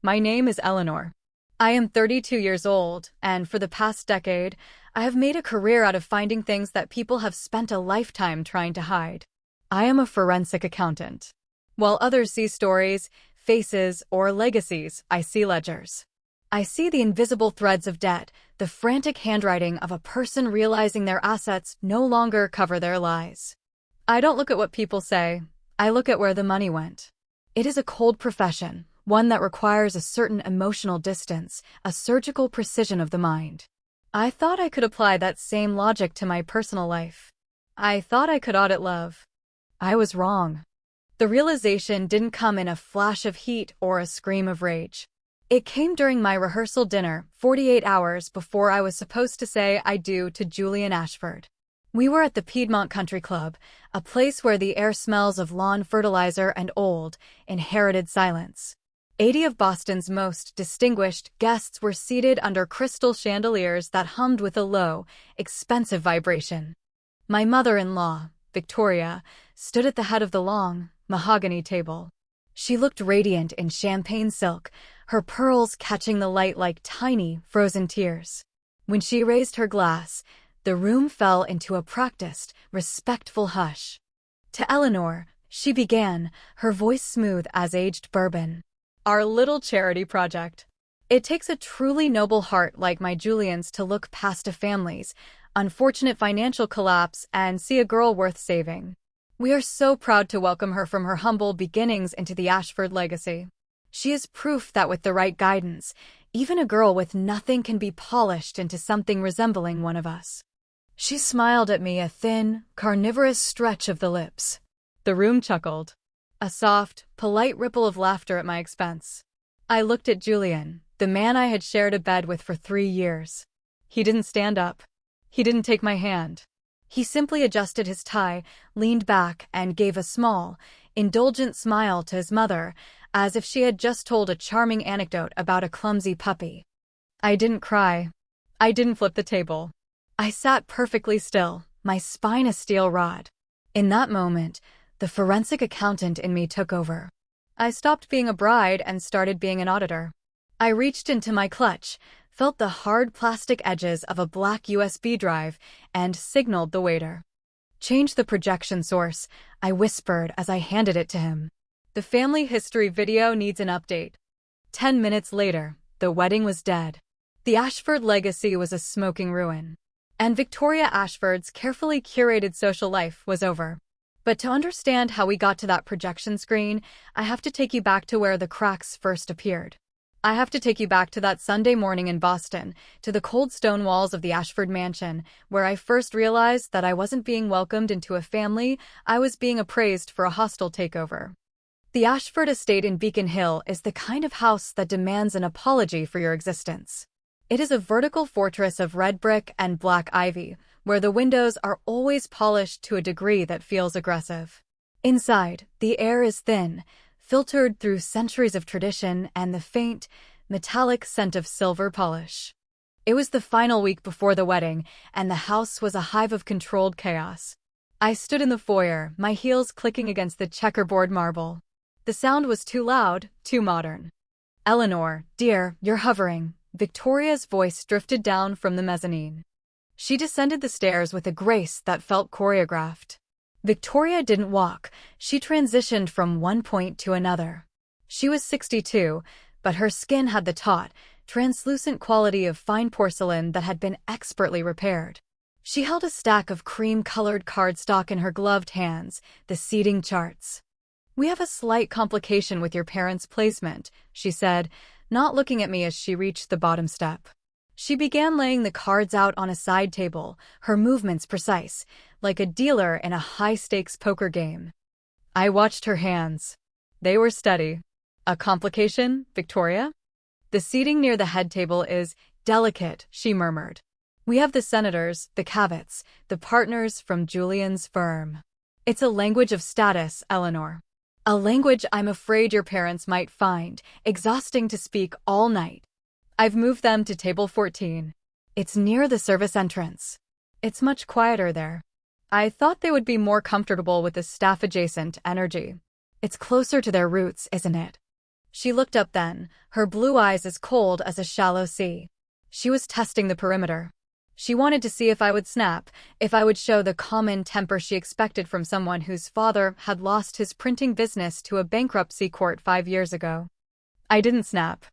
My name is Eleanor. I am 32 years old, and for the past decade, I have made a career out of finding things that people have spent a lifetime trying to hide. I am a forensic accountant. While others see stories, faces, or legacies, I see ledgers. I see the invisible threads of debt, the frantic handwriting of a person realizing their assets no longer cover their lies. I don't look at what people say, I look at where the money went. It is a cold profession, one that requires a certain emotional distance, a surgical precision of the mind. I thought I could apply that same logic to my personal life. I thought I could audit love. I was wrong. The realization didn't come in a flash of heat or a scream of rage. It came during my rehearsal dinner, 48 hours before I was supposed to say I do to Julian Ashford. We were at the Piedmont Country Club, a place where the air smells of lawn fertilizer and old, inherited silence. 80 of Boston's most distinguished guests were seated under crystal chandeliers that hummed with a low, expensive vibration. My mother-in-law, Victoria, stood at the head of the long, mahogany table. She looked radiant in champagne silk, her pearls catching the light like tiny, frozen tears. When she raised her glass, the room fell into a practiced, respectful hush. To Eleanor, she began, her voice smooth as aged bourbon. Our little charity project. It takes a truly noble heart like my Julian's to look past a family's unfortunate financial collapse and see a girl worth saving. We are so proud to welcome her from her humble beginnings into the Ashford legacy. She is proof that with the right guidance, even a girl with nothing can be polished into something resembling one of us. She smiled at me, a thin, carnivorous stretch of the lips. The room chuckled. A soft, polite ripple of laughter at my expense. I looked at Julian, the man I had shared a bed with for 3 years. He didn't stand up. He didn't take my hand. He simply adjusted his tie, leaned back, and gave a small, indulgent smile to his mother, as if she had just told a charming anecdote about a clumsy puppy. I didn't cry. I didn't flip the table. I sat perfectly still, my spine a steel rod. In that moment, the forensic accountant in me took over. I stopped being a bride and started being an auditor. I reached into my clutch, felt the hard plastic edges of a black USB drive, and signaled the waiter. "Change the projection source," I whispered as I handed it to him. "The family history video needs an update." 10 minutes later, the wedding was dead. The Ashford legacy was a smoking ruin. And Victoria Ashford's carefully curated social life was over. But to understand how we got to that projection screen, I have to take you back to where the cracks first appeared. I have to take you back to that Sunday morning in Boston, to the cold stone walls of the Ashford mansion, where I first realized that I wasn't being welcomed into a family, I was being appraised for a hostile takeover. The Ashford estate in Beacon Hill is the kind of house that demands an apology for your existence. It is a vertical fortress of red brick and black ivy, where the windows are always polished to a degree that feels aggressive. Inside, the air is thin, filtered through centuries of tradition and the faint, metallic scent of silver polish. It was the final week before the wedding, and the house was a hive of controlled chaos. I stood in the foyer, my heels clicking against the checkerboard marble. The sound was too loud, too modern. "Eleanor, dear, you're hovering." Victoria's voice drifted down from the mezzanine. She descended the stairs with a grace that felt choreographed. Victoria didn't walk, she transitioned from one point to another. She was 62, but her skin had the taut, translucent quality of fine porcelain that had been expertly repaired. She held a stack of cream-colored cardstock in her gloved hands, the seating charts. "We have a slight complication with your parents' placement," she said, not looking at me as she reached the bottom step. She began laying the cards out on a side table, her movements precise, like a dealer in a high-stakes poker game. I watched her hands. They were steady. "A complication, Victoria? The seating near the head table is delicate," she murmured. "We have the senators, the Cavets, the partners from Julian's firm. It's a language of status, Eleanor. A language I'm afraid your parents might find exhausting to speak all night. I've moved them to table 14. It's near the service entrance. It's much quieter there. I thought they would be more comfortable with the staff-adjacent energy. It's closer to their roots, isn't it?" She looked up then, her blue eyes as cold as a shallow sea. She was testing the perimeter. She wanted to see if I would snap, if I would show the common temper she expected from someone whose father had lost his printing business to a bankruptcy court 5 years ago. I didn't snap.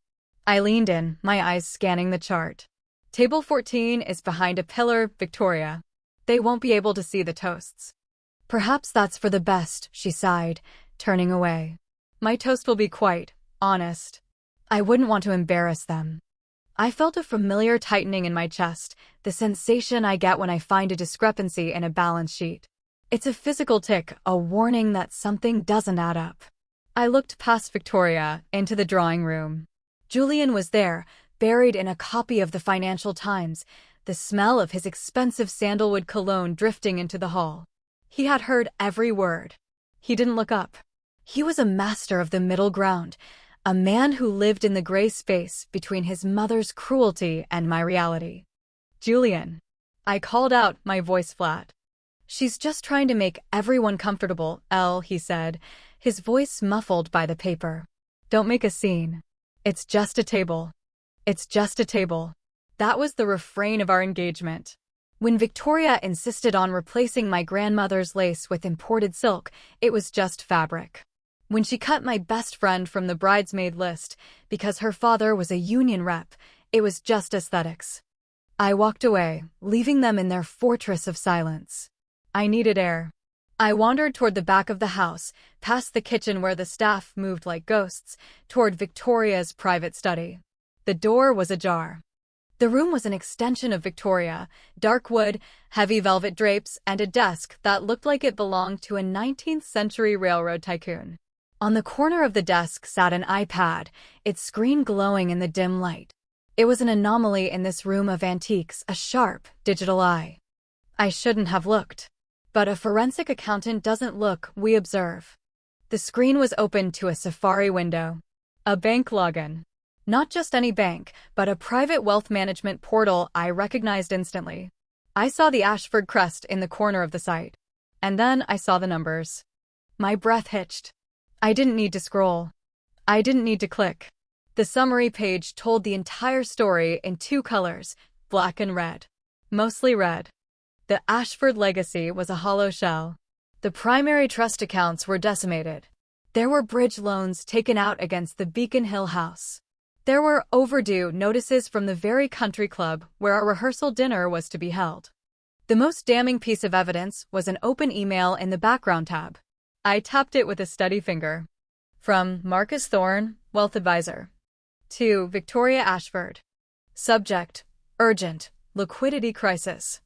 I leaned in, my eyes scanning the chart. Table 14 is behind a pillar, Victoria. They won't be able to see the toasts. Perhaps that's for the best, she sighed, turning away. My toast will be quite honest. I wouldn't want to embarrass them. I felt a familiar tightening in my chest, the sensation I get when I find a discrepancy in a balance sheet. It's a physical tick, a warning that something doesn't add up. I looked past Victoria, into the drawing room. Julian was there, buried in a copy of the Financial Times, the smell of his expensive sandalwood cologne drifting into the hall. He had heard every word. He didn't look up. He was a master of the middle ground, a man who lived in the gray space between his mother's cruelty and my reality. Julian. I called out, my voice flat. She's just trying to make everyone comfortable, Elle, he said, his voice muffled by the paper. Don't make a scene. It's just a table. It's just a table. That was the refrain of our engagement. When Victoria insisted on replacing my grandmother's lace with imported silk, it was just fabric. When she cut my best friend from the bridesmaid list because her father was a union rep, it was just aesthetics. I walked away, leaving them in their fortress of silence. I needed air. I wandered toward the back of the house, past the kitchen where the staff moved like ghosts, toward Victoria's private study. The door was ajar. The room was an extension of Victoria, dark wood, heavy velvet drapes, and a desk that looked like it belonged to a 19th-century railroad tycoon. On the corner of the desk sat an iPad, its screen glowing in the dim light. It was an anomaly in this room of antiques, a sharp, digital eye. I shouldn't have looked. But a forensic accountant doesn't look, we observe. The screen was open to a Safari window. A bank login. Not just any bank, but a private wealth management portal I recognized instantly. I saw the Ashford crest in the corner of the site. And then I saw the numbers. My breath hitched. I didn't need to scroll. I didn't need to click. The summary page told the entire story in 2 colors, black and red. Mostly red. The Ashford legacy was a hollow shell. The primary trust accounts were decimated. There were bridge loans taken out against the Beacon Hill house. There were overdue notices from the very country club where our rehearsal dinner was to be held. The most damning piece of evidence was an open email in the background tab. I tapped it with a steady finger. From Marcus Thorne, Wealth Advisor. To Victoria Ashford. Subject: Urgent, liquidity crisis.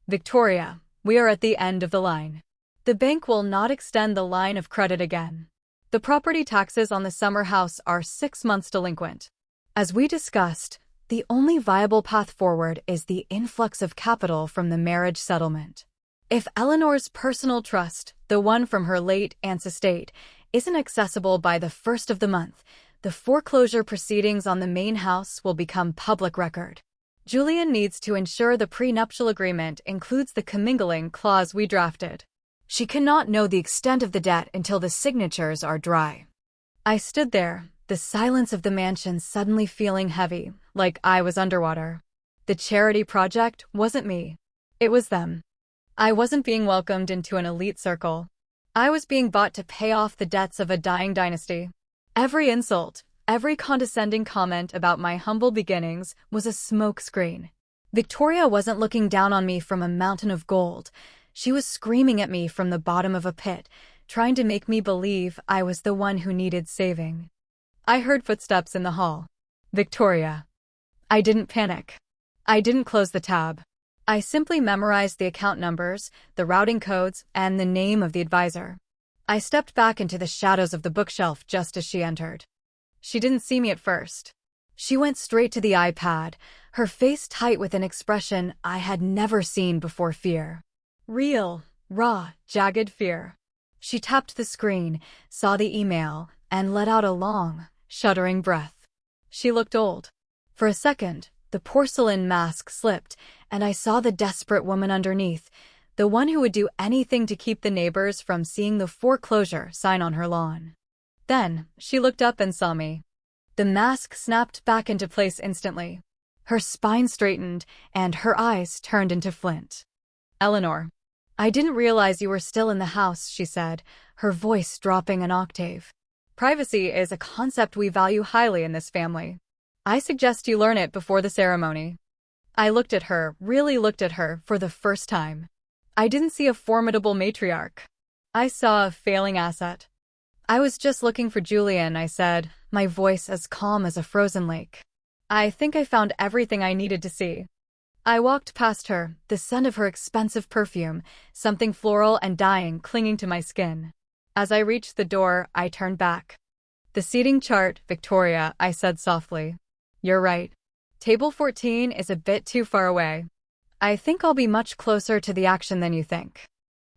Victoria, we are at the end of the line. The bank will not extend the line of credit again. The property taxes on the summer house are 6 months delinquent. As we discussed, the only viable path forward is the influx of capital from the marriage settlement. If Eleanor's personal trust, the one from her late aunt's estate, isn't accessible by the 1st of the month, the foreclosure proceedings on the main house will become public record. Julian needs to ensure the prenuptial agreement includes the commingling clause we drafted. She cannot know the extent of the debt until the signatures are dry. I stood there, the silence of the mansion suddenly feeling heavy, like I was underwater. The charity project wasn't me. It was them. I wasn't being welcomed into an elite circle. I was being bought to pay off the debts of a dying dynasty. Every insult, every condescending comment about my humble beginnings was a smokescreen. Victoria wasn't looking down on me from a mountain of gold. She was screaming at me from the bottom of a pit, trying to make me believe I was the one who needed saving. I heard footsteps in the hall. Victoria. I didn't panic. I didn't close the tab. I simply memorized the account numbers, the routing codes, and the name of the advisor. I stepped back into the shadows of the bookshelf just as she entered. She didn't see me at first. She went straight to the iPad, her face tight with an expression I had never seen before: fear. Real, raw, jagged fear. She tapped the screen, saw the email, and let out a long, shuddering breath. She looked old. For a second, the porcelain mask slipped, and I saw the desperate woman underneath, the one who would do anything to keep the neighbors from seeing the foreclosure sign on her lawn. Then, she looked up and saw me. The mask snapped back into place instantly. Her spine straightened, and her eyes turned into flint. "Eleanor, I didn't realize you were still in the house," she said, her voice dropping an octave. "Privacy is a concept we value highly in this family. I suggest you learn it before the ceremony." I looked at her, really looked at her, for the first time. I didn't see a formidable matriarch. I saw a failing asset. "I was just looking for Julian," I said, my voice as calm as a frozen lake. "I think I found everything I needed to see." I walked past her, the scent of her expensive perfume, something floral and dying, clinging to my skin. As I reached the door, I turned back. "The seating chart, Victoria," I said softly. "You're right. Table 14 is a bit too far away. I think I'll be much closer to the action than you think."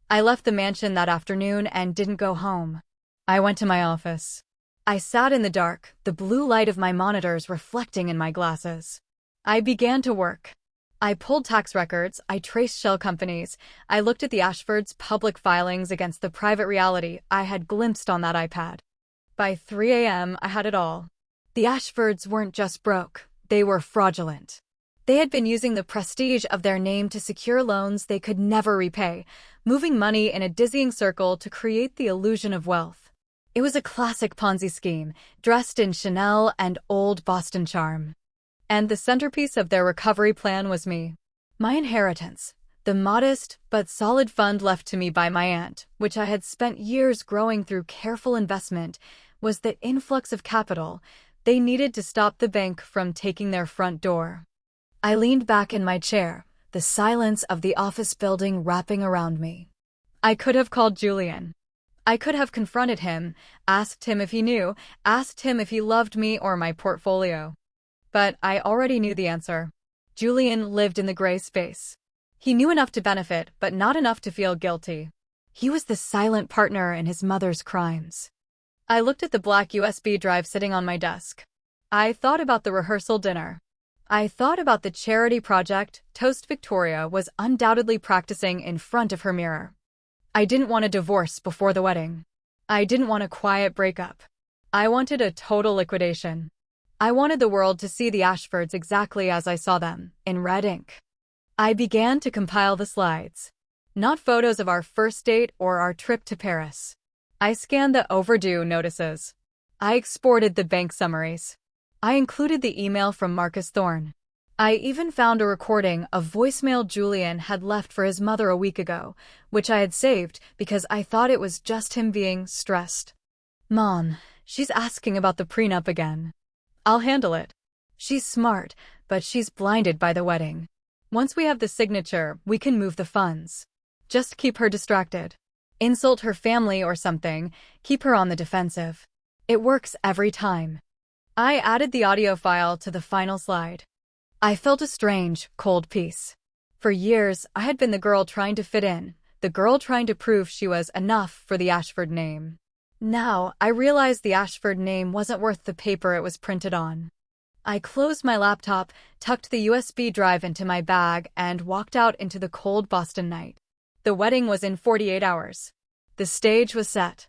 I left the mansion that afternoon and didn't go home. I went to my office. I sat in the dark, the blue light of my monitors reflecting in my glasses. I began to work. I pulled tax records, I traced shell companies, I looked at the Ashfords' public filings against the private reality I had glimpsed on that iPad. By 3 a.m., I had it all. The Ashfords weren't just broke, they were fraudulent. They had been using the prestige of their name to secure loans they could never repay, moving money in a dizzying circle to create the illusion of wealth. It was a classic Ponzi scheme, dressed in Chanel and old Boston charm. And the centerpiece of their recovery plan was me. My inheritance, the modest but solid fund left to me by my aunt, which I had spent years growing through careful investment, was the influx of capital they needed to stop the bank from taking their front door. I leaned back in my chair, the silence of the office building wrapping around me. I could have called Julian. I could have confronted him, asked him if he knew, asked him if he loved me or my portfolio. But I already knew the answer. Julian lived in the gray space. He knew enough to benefit, but not enough to feel guilty. He was the silent partner in his mother's crimes. I looked at the black USB drive sitting on my desk. I thought about the rehearsal dinner. I thought about the charity project Toast Victoria was undoubtedly practicing in front of her mirror. I didn't want a divorce before the wedding. I didn't want a quiet breakup. I wanted a total liquidation. I wanted the world to see the Ashfords exactly as I saw them, in red ink. I began to compile the slides. Not photos of our first date or our trip to Paris. I scanned the overdue notices. I exported the bank summaries. I included the email from Marcus Thorne. I even found a recording of voicemail Julian had left for his mother a week ago, which I had saved because I thought it was just him being stressed. "Mom, she's asking about the prenup again." "I'll handle it. She's smart, but she's blinded by the wedding. Once we have the signature, we can move the funds. Just keep her distracted. Insult her family or something, keep her on the defensive. It works every time." I added the audio file to the final slide. I felt a strange, cold peace. For years, I had been the girl trying to fit in, the girl trying to prove she was enough for the Ashford name. Now, I realized the Ashford name wasn't worth the paper it was printed on. I closed my laptop, tucked the USB drive into my bag, and walked out into the cold Boston night. The wedding was in 48 hours. The stage was set.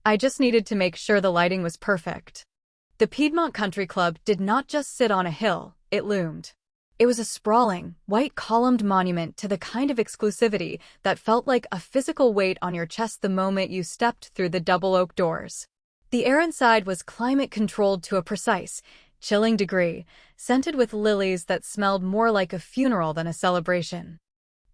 I just needed to make sure the lighting was perfect. The Piedmont Country Club did not just sit on a hill, it loomed. It was a sprawling, white-columned monument to the kind of exclusivity that felt like a physical weight on your chest the moment you stepped through the double oak doors. The air inside was climate-controlled to a precise, chilling degree, scented with lilies that smelled more like a funeral than a celebration.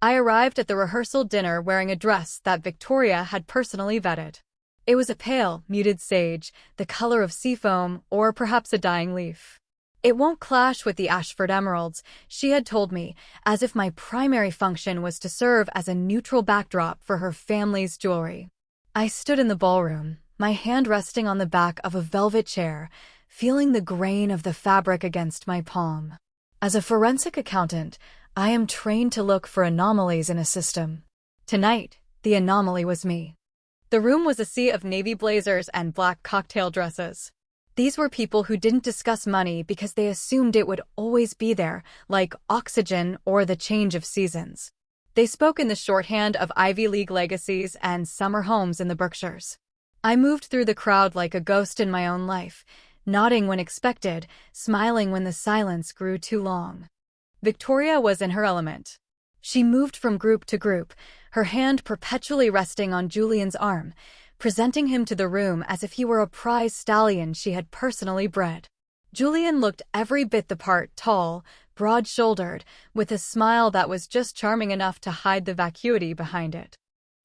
I arrived at the rehearsal dinner wearing a dress that Victoria had personally vetted. It was a pale, muted sage, the color of seafoam or perhaps a dying leaf. It won't clash with the Ashford emeralds, she had told me, as if my primary function was to serve as a neutral backdrop for her family's jewelry. I stood in the ballroom, my hand resting on the back of a velvet chair, feeling the grain of the fabric against my palm. As a forensic accountant, I am trained to look for anomalies in a system. Tonight, the anomaly was me. The room was a sea of navy blazers and black cocktail dresses. These were people who didn't discuss money because they assumed it would always be there, like oxygen or the change of seasons. They spoke in the shorthand of Ivy League legacies and summer homes in the Berkshires. I moved through the crowd like a ghost in my own life, nodding when expected, smiling when the silence grew too long. Victoria was in her element. She moved from group to group, her hand perpetually resting on Julian's arm, presenting him to the room as if he were a prize stallion she had personally bred. Julian looked every bit the part, tall, broad-shouldered, with a smile that was just charming enough to hide the vacuity behind it.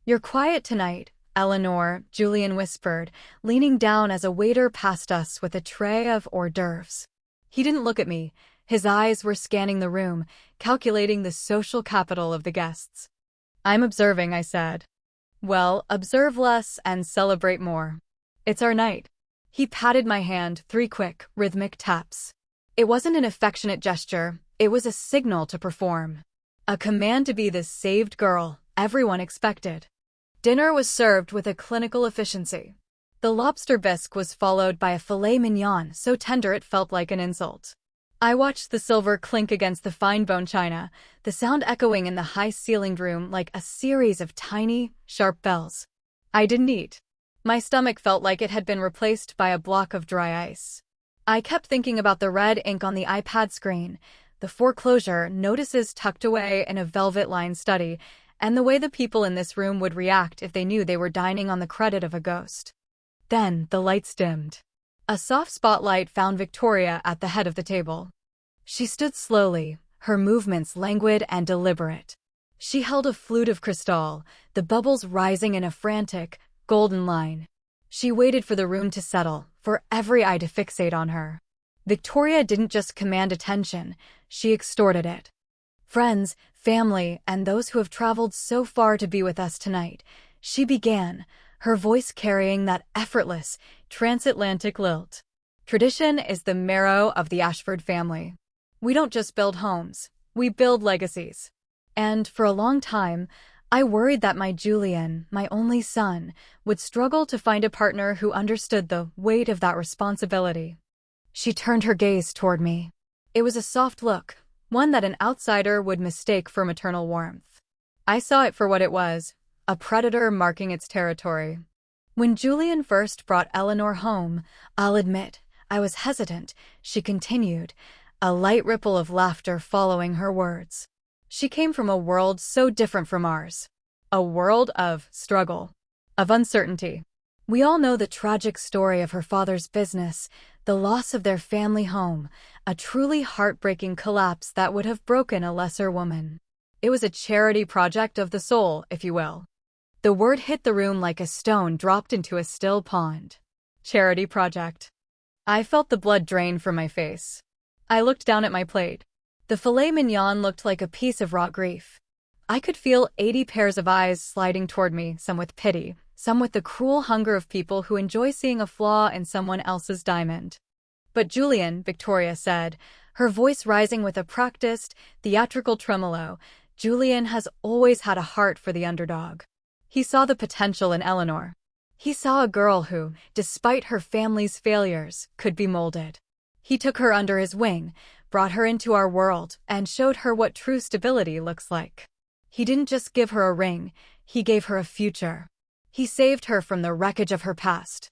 "You're quiet tonight, Eleanor," Julian whispered, leaning down as a waiter passed us with a tray of hors d'oeuvres. He didn't look at me. His eyes were scanning the room, calculating the social capital of the guests. "I'm observing," I said. "Well, observe less and celebrate more. It's our night." He patted my hand, 3 quick, rhythmic taps. It wasn't an affectionate gesture, it was a signal to perform. A command to be the saved girl everyone expected. Dinner was served with a clinical efficiency. The lobster bisque was followed by a filet mignon so tender it felt like an insult. I watched the silver clink against the fine bone china, the sound echoing in the high-ceilinged room like a series of tiny, sharp bells. I didn't eat. My stomach felt like it had been replaced by a block of dry ice. I kept thinking about the red ink on the iPad screen, the foreclosure notices tucked away in a velvet-lined study, and the way the people in this room would react if they knew they were dining on the credit of a ghost. Then the lights dimmed. A soft spotlight found Victoria at the head of the table. She stood slowly, her movements languid and deliberate. She held a flute of crystal, the bubbles rising in a frantic, golden line. She waited for the room to settle, for every eye to fixate on her. Victoria didn't just command attention, she extorted it. "Friends, family, and those who have traveled so far to be with us tonight," she began, her voice carrying that effortless, transatlantic lilt. "Tradition is the marrow of the Ashford family. We don't just build homes, we build legacies. And for a long time, I worried that my Julian, my only son, would struggle to find a partner who understood the weight of that responsibility." She turned her gaze toward me. It was a soft look, one that an outsider would mistake for maternal warmth. I saw it for what it was, a predator marking its territory. "When Julian first brought Eleanor home, I'll admit, I was hesitant," she continued, a light ripple of laughter following her words. "She came from a world so different from ours. A world of struggle, of uncertainty. We all know the tragic story of her father's business, the loss of their family home, a truly heartbreaking collapse that would have broken a lesser woman. It was a charity project of the soul, if you will." The word hit the room like a stone dropped into a still pond. Charity project. I felt the blood drain from my face. I looked down at my plate. The filet mignon looked like a piece of raw grief. I could feel 80 pairs of eyes sliding toward me, some with pity, some with the cruel hunger of people who enjoy seeing a flaw in someone else's diamond. "But Julian," Victoria said, her voice rising with a practiced, theatrical tremolo, "Julian has always had a heart for the underdog. He saw the potential in Eleanor. He saw a girl who, despite her family's failures, could be molded. He took her under his wing, brought her into our world, and showed her what true stability looks like. He didn't just give her a ring, he gave her a future. He saved her from the wreckage of her past."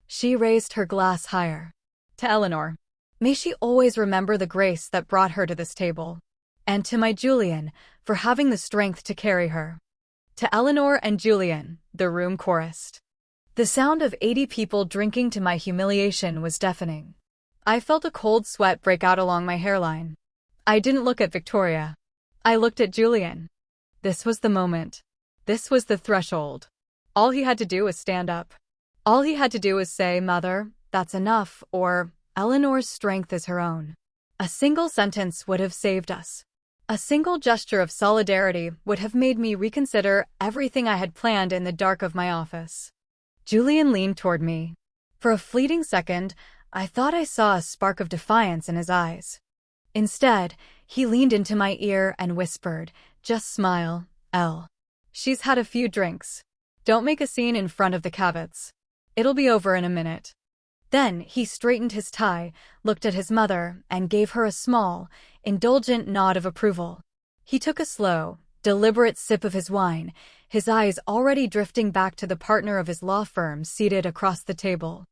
She raised her glass higher. "To Eleanor. May she always remember the grace that brought her to this table. And to my Julian, for having the strength to carry her." "To Eleanor and Julian," the room chorused. The sound of 80 people drinking to my humiliation was deafening. I felt a cold sweat break out along my hairline. I didn't look at Victoria. I looked at Julian. This was the moment. This was the threshold. All he had to do was stand up. All he had to do was say, "Mother, that's enough," or "Eleanor's strength is her own." A single sentence would have saved us. A single gesture of solidarity would have made me reconsider everything I had planned in the dark of my office. Julian leaned toward me. For a fleeting second, I thought I saw a spark of defiance in his eyes. Instead, he leaned into my ear and whispered, "Just smile, Elle. She's had a few drinks. Don't make a scene in front of the Cavets. It'll be over in a minute." Then he straightened his tie, looked at his mother, and gave her a small, indulgent nod of approval. He took a slow, deliberate sip of his wine, his eyes already drifting back to the partner of his law firm seated across the table.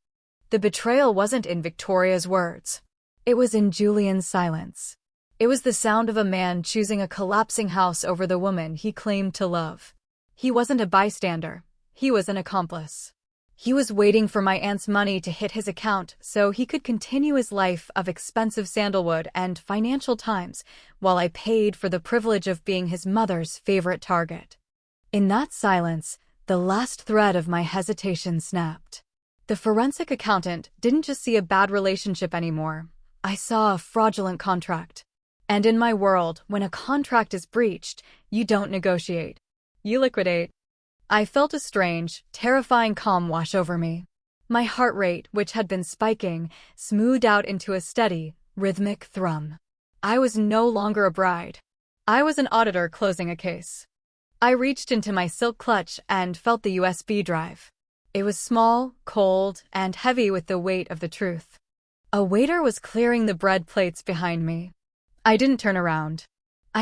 The betrayal wasn't in Victoria's words. It was in Julian's silence. It was the sound of a man choosing a collapsing house over the woman he claimed to love. He wasn't a bystander. He was an accomplice. He was waiting for my aunt's money to hit his account so he could continue his life of expensive sandalwood and Financial Times while I paid for the privilege of being his mother's favorite target. In that silence, the last thread of my hesitation snapped. The forensic accountant didn't just see a bad relationship anymore. I saw a fraudulent contract. And in my world, when a contract is breached, you don't negotiate. You liquidate. I felt a strange, terrifying calm wash over me. My heart rate, which had been spiking, smoothed out into a steady, rhythmic thrum. I was no longer a bride. I was an auditor closing a case. I reached into my silk clutch and felt the USB drive. It was small, cold, and heavy with the weight of the truth. A waiter was clearing the bread plates behind me. I didn't turn around.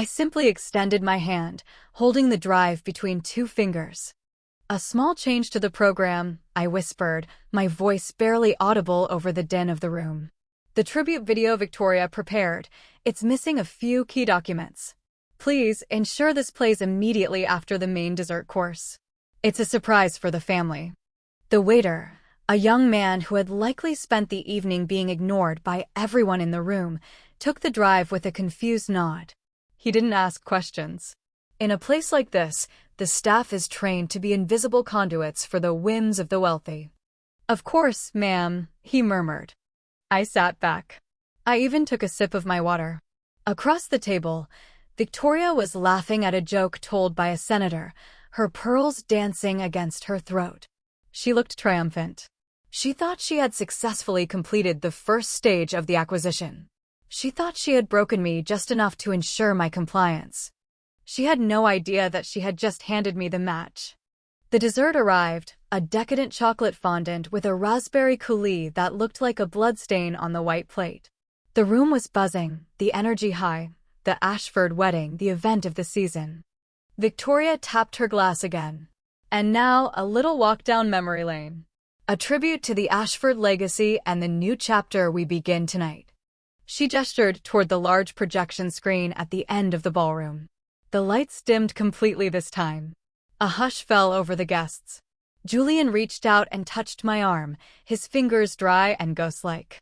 I simply extended my hand, holding the drive between two fingers. "A small change to the program," I whispered, my voice barely audible over the din of the room. "The tribute video Victoria prepared. It's missing a few key documents. Please ensure this plays immediately after the main dessert course. It's a surprise for the family." The waiter, a young man who had likely spent the evening being ignored by everyone in the room, took the drive with a confused nod. He didn't ask questions. In a place like this, the staff is trained to be invisible conduits for the whims of the wealthy. "Of course, ma'am," he murmured. I sat back. I even took a sip of my water. Across the table, Victoria was laughing at a joke told by a senator, her pearls dancing against her throat. She looked triumphant. She thought she had successfully completed the first stage of the acquisition. She thought she had broken me just enough to ensure my compliance. She had no idea that she had just handed me the match. The dessert arrived, a decadent chocolate fondant with a raspberry coulis that looked like a bloodstain on the white plate. The room was buzzing, the energy high, the Ashford wedding, the event of the season. Victoria tapped her glass again. "And now, a little walk down memory lane. A tribute to the Ashford legacy and the new chapter we begin tonight." She gestured toward the large projection screen at the end of the ballroom. The lights dimmed completely this time. A hush fell over the guests. Julian reached out and touched my arm, his fingers dry and ghost-like.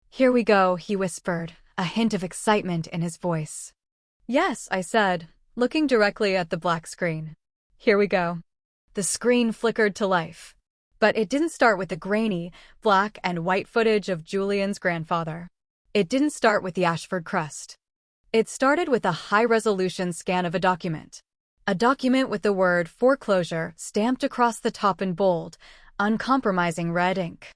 "Here we go," he whispered, a hint of excitement in his voice. "Yes," I said, looking directly at the black screen. "Here we go." The screen flickered to life. But it didn't start with the grainy, black and white footage of Julian's grandfather. It didn't start with the Ashford crest. It started with a high-resolution scan of a document. A document with the word foreclosure stamped across the top in bold, uncompromising red ink.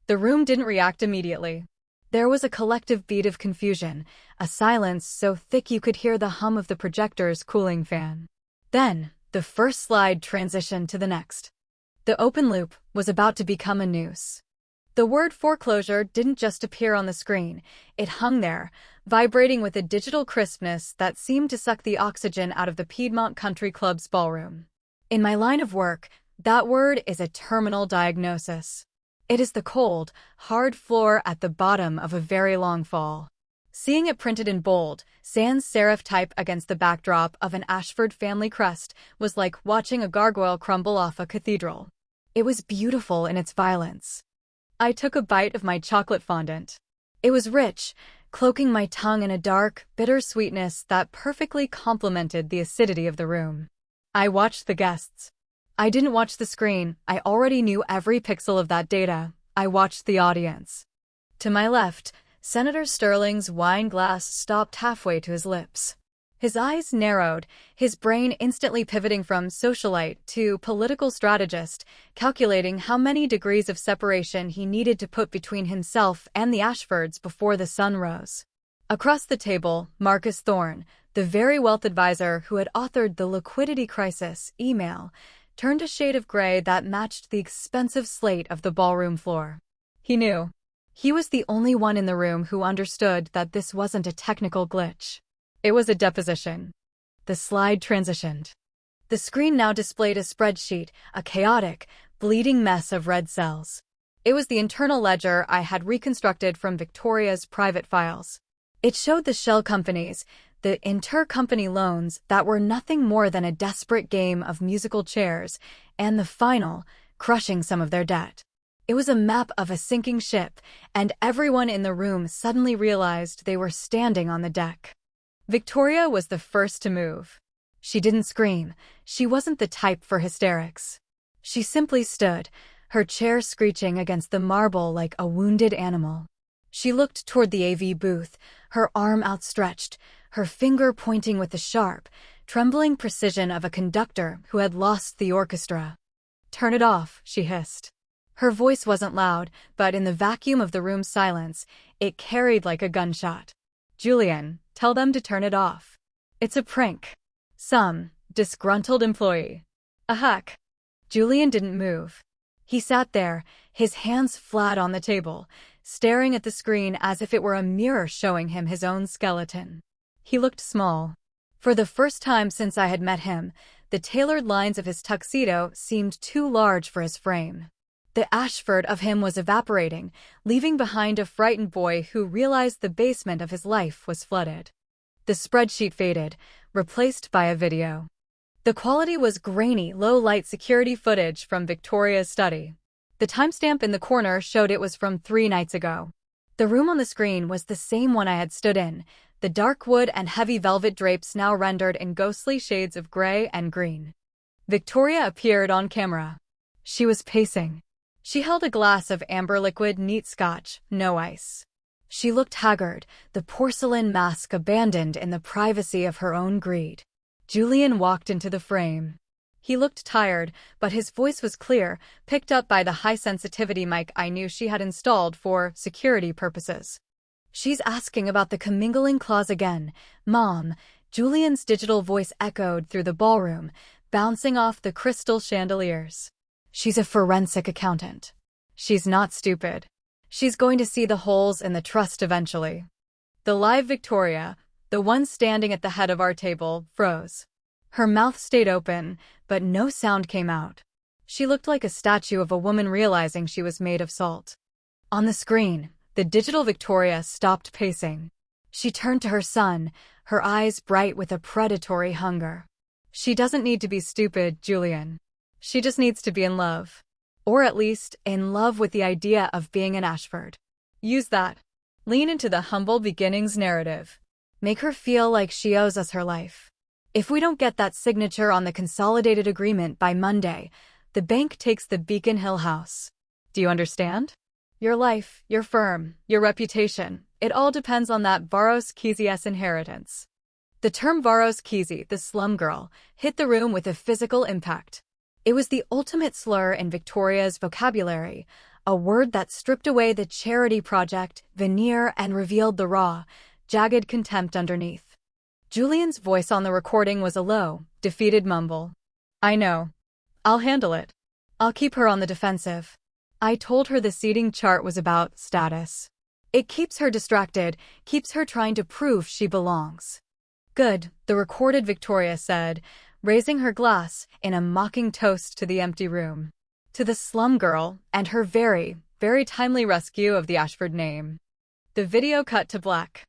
The room didn't react immediately. There was a collective beat of confusion, a silence so thick you could hear the hum of the projector's cooling fan. Then, the first slide transitioned to the next. The open loop was about to become a noose. The word foreclosure didn't just appear on the screen, it hung there, vibrating with a digital crispness that seemed to suck the oxygen out of the Piedmont Country Club's ballroom. In my line of work, that word is a terminal diagnosis. It is the cold, hard floor at the bottom of a very long fall. Seeing it printed in bold, sans serif type against the backdrop of an Ashford family crest was like watching a gargoyle crumble off a cathedral. It was beautiful in its violence. I took a bite of my chocolate fondant. It was rich, cloaking my tongue in a dark, bitter sweetness that perfectly complemented the acidity of the room. I watched the guests. I didn't watch the screen, I already knew every pixel of that data. I watched the audience. To my left, Senator Sterling's wine glass stopped halfway to his lips. His eyes narrowed, his brain instantly pivoting from socialite to political strategist, calculating how many degrees of separation he needed to put between himself and the Ashfords before the sun rose. Across the table, Marcus Thorne, the very wealth advisor who had authored the liquidity crisis email, turned a shade of gray that matched the expensive slate of the ballroom floor. He knew. He was the only one in the room who understood that this wasn't a technical glitch. It was a deposition. The slide transitioned. The screen now displayed a spreadsheet, a chaotic, bleeding mess of red cells. It was the internal ledger I had reconstructed from Victoria's private files. It showed the shell companies, the intercompany loans that were nothing more than a desperate game of musical chairs, and the final, crushing some of their debt. It was a map of a sinking ship, and everyone in the room suddenly realized they were standing on the deck. Victoria was the first to move. She didn't scream. She wasn't the type for hysterics. She simply stood, her chair screeching against the marble like a wounded animal. She looked toward the AV booth, her arm outstretched, her finger pointing with the sharp, trembling precision of a conductor who had lost the orchestra. "Turn it off," she hissed. Her voice wasn't loud, but in the vacuum of the room's silence, it carried like a gunshot. "Julian, tell them to turn it off. It's a prank." Some disgruntled employee. A hack. Julian didn't move. He sat there, his hands flat on the table, staring at the screen as if it were a mirror showing him his own skeleton. He looked small. For the first time since I had met him, the tailored lines of his tuxedo seemed too large for his frame. The Ashford of him was evaporating, leaving behind a frightened boy who realized the basement of his life was flooded. The spreadsheet faded, replaced by a video. The quality was grainy, low-light security footage from Victoria's study. The timestamp in the corner showed it was from 3 nights ago. The room on the screen was the same one I had stood in, the dark wood and heavy velvet drapes now rendered in ghostly shades of gray and green. Victoria appeared on camera. She was pacing. She held a glass of amber liquid neat scotch, no ice. She looked haggard, the porcelain mask abandoned in the privacy of her own greed. Julian walked into the frame. He looked tired, but his voice was clear, picked up by the high-sensitivity mic I knew she had installed for security purposes. "She's asking about the commingling clause again, Mom." Julian's digital voice echoed through the ballroom, bouncing off the crystal chandeliers. "She's a forensic accountant. She's not stupid. She's going to see the holes in the trust eventually." The live Victoria, the one standing at the head of our table, froze. Her mouth stayed open, but no sound came out. She looked like a statue of a woman realizing she was made of salt. On the screen, the digital Victoria stopped pacing. She turned to her son, her eyes bright with a predatory hunger. "She doesn't need to be stupid, Julian. She just needs to be in love. Or at least, in love with the idea of being an Ashford. Use that. Lean into the humble beginnings narrative. Make her feel like she owes us her life. If we don't get that signature on the consolidated agreement by Monday, the bank takes the Beacon Hill house. Do you understand? Your life, your firm, your reputation, it all depends on that Varos-Kizis inheritance." The term Varos-Kizis, the slum girl, hit the room with a physical impact. It was the ultimate slur in Victoria's vocabulary, a word that stripped away the charity project veneer and revealed the raw, jagged contempt underneath. Julian's voice on the recording was a low, defeated mumble. "I know. I'll handle it. I'll keep her on the defensive. I told her the seating chart was about status. It keeps her distracted, keeps her trying to prove she belongs." "Good," the recorded Victoria said, raising her glass in a mocking toast to the empty room. To the slum girl and her very, very timely rescue of the Ashford name. The video cut to black.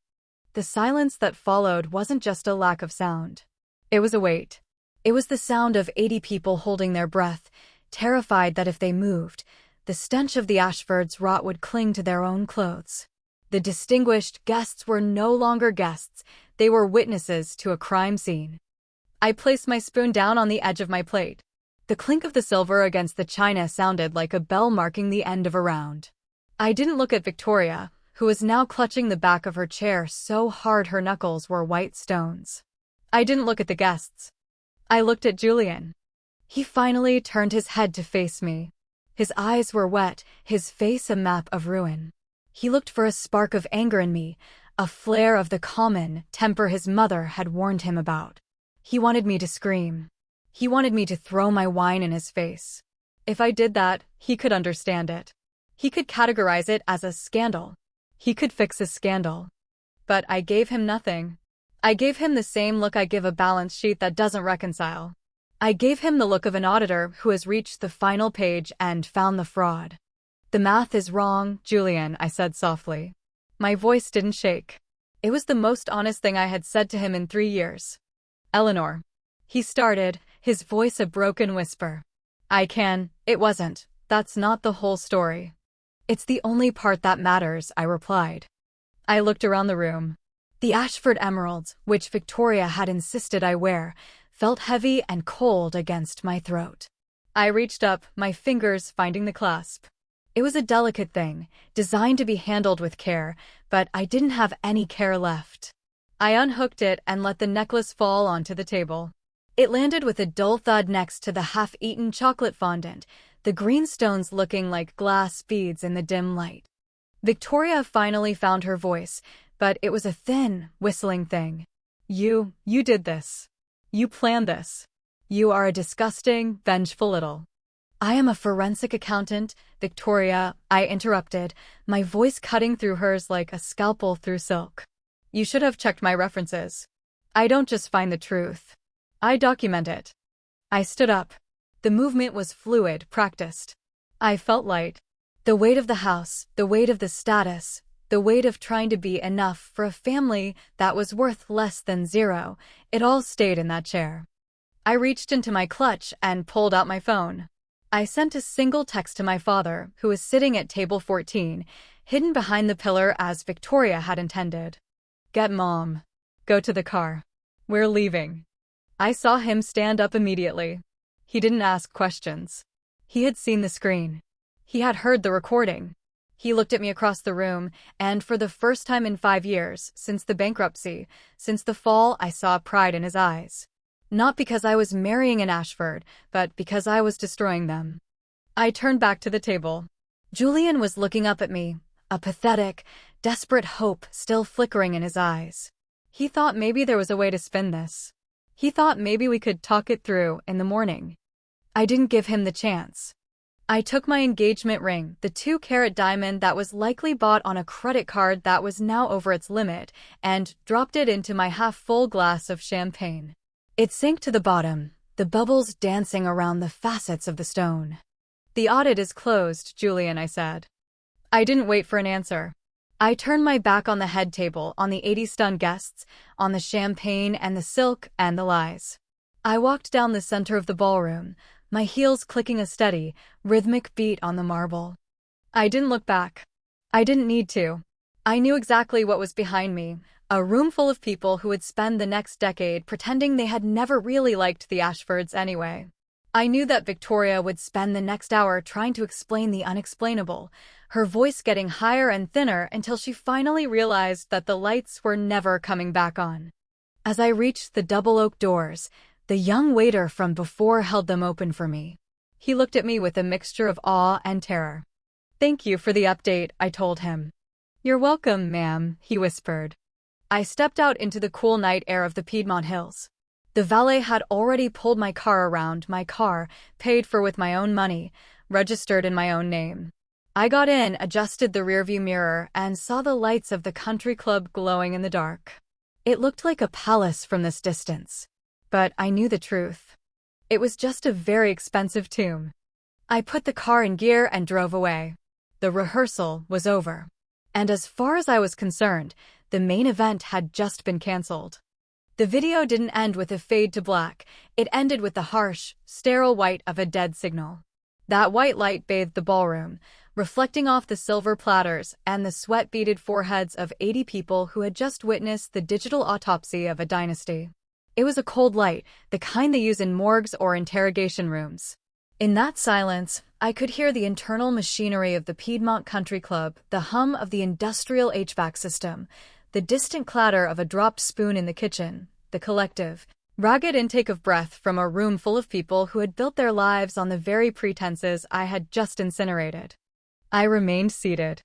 The silence that followed wasn't just a lack of sound. It was a weight. It was the sound of 80 people holding their breath, terrified that if they moved, the stench of the Ashfords' rot would cling to their own clothes. The distinguished guests were no longer guests, they were witnesses to a crime scene. I placed my spoon down on the edge of my plate. The clink of the silver against the china sounded like a bell marking the end of a round. I didn't look at Victoria, who was now clutching the back of her chair so hard her knuckles were white stones. I didn't look at the guests. I looked at Julian. He finally turned his head to face me. His eyes were wet, his face a map of ruin. He looked for a spark of anger in me, a flare of the common temper his mother had warned him about. He wanted me to scream. He wanted me to throw my wine in his face. If I did that, he could understand it. He could categorize it as a scandal. He could fix a scandal. But I gave him nothing. I gave him the same look I give a balance sheet that doesn't reconcile. I gave him the look of an auditor who has reached the final page and found the fraud. The math is wrong, Julian, I said softly. My voice didn't shake. It was the most honest thing I had said to him in 3 years. Eleanor. He started, his voice a broken whisper. It wasn't. That's not the whole story. It's the only part that matters, I replied. I looked around the room. The Ashford emeralds, which Victoria had insisted I wear, felt heavy and cold against my throat. I reached up, my fingers finding the clasp. It was a delicate thing, designed to be handled with care, but I didn't have any care left. I unhooked it and let the necklace fall onto the table. It landed with a dull thud next to the half-eaten chocolate fondant, the green stones looking like glass beads in the dim light. Victoria finally found her voice, but it was a thin, whistling thing. You did this. You planned this. You are a disgusting, vengeful little. I am a forensic accountant, Victoria, I interrupted, my voice cutting through hers like a scalpel through silk. You should have checked my references. I don't just find the truth. I document it. I stood up. The movement was fluid, practiced. I felt light. The weight of the house, the weight of the status, the weight of trying to be enough for a family that was worth less than zero, it all stayed in that chair. I reached into my clutch and pulled out my phone. I sent a single text to my father, who was sitting at table 14, hidden behind the pillar as Victoria had intended. Get Mom. Go to the car. We're leaving. I saw him stand up immediately. He didn't ask questions. He had seen the screen. He had heard the recording. He looked at me across the room, and for the first time in 5 years, since the bankruptcy, since the fall, I saw pride in his eyes. Not because I was marrying an Ashford, but because I was destroying them. I turned back to the table. Julian was looking up at me, a pathetic, desperate hope still flickering in his eyes. He thought maybe there was a way to spin this. He thought maybe we could talk it through in the morning. I didn't give him the chance. I took my engagement ring, the 2-carat diamond that was likely bought on a credit card that was now over its limit, and dropped it into my half-full glass of champagne. It sank to the bottom, the bubbles dancing around the facets of the stone. The audit is closed, Julian, I said. I didn't wait for an answer. I turned my back on the head table, on the 80 stunned guests, on the champagne and the silk and the lies. I walked down the center of the ballroom, my heels clicking a steady, rhythmic beat on the marble. I didn't look back. I didn't need to. I knew exactly what was behind me, a room full of people who would spend the next decade pretending they had never really liked the Ashfords anyway. I knew that Victoria would spend the next hour trying to explain the unexplainable, her voice getting higher and thinner until she finally realized that the lights were never coming back on. As I reached the double oak doors, the young waiter from before held them open for me. He looked at me with a mixture of awe and terror. Thank you for the update, I told him. You're welcome, ma'am, he whispered. I stepped out into the cool night air of the Piedmont Hills. The valet had already pulled my car around, my car, paid for with my own money, registered in my own name. I got in, adjusted the rearview mirror, and saw the lights of the country club glowing in the dark. It looked like a palace from this distance. But I knew the truth. It was just a very expensive tomb. I put the car in gear and drove away. The rehearsal was over. And as far as I was concerned, the main event had just been canceled. The video didn't end with a fade to black. It ended with the harsh, sterile white of a dead signal. That white light bathed the ballroom, reflecting off the silver platters and the sweat-beaded foreheads of 80 people who had just witnessed the digital autopsy of a dynasty. It was a cold light, the kind they use in morgues or interrogation rooms. In that silence, I could hear the internal machinery of the Piedmont Country Club, the hum of the industrial HVAC system, the distant clatter of a dropped spoon in the kitchen, the collective, ragged intake of breath from a room full of people who had built their lives on the very pretenses I had just incinerated. I remained seated.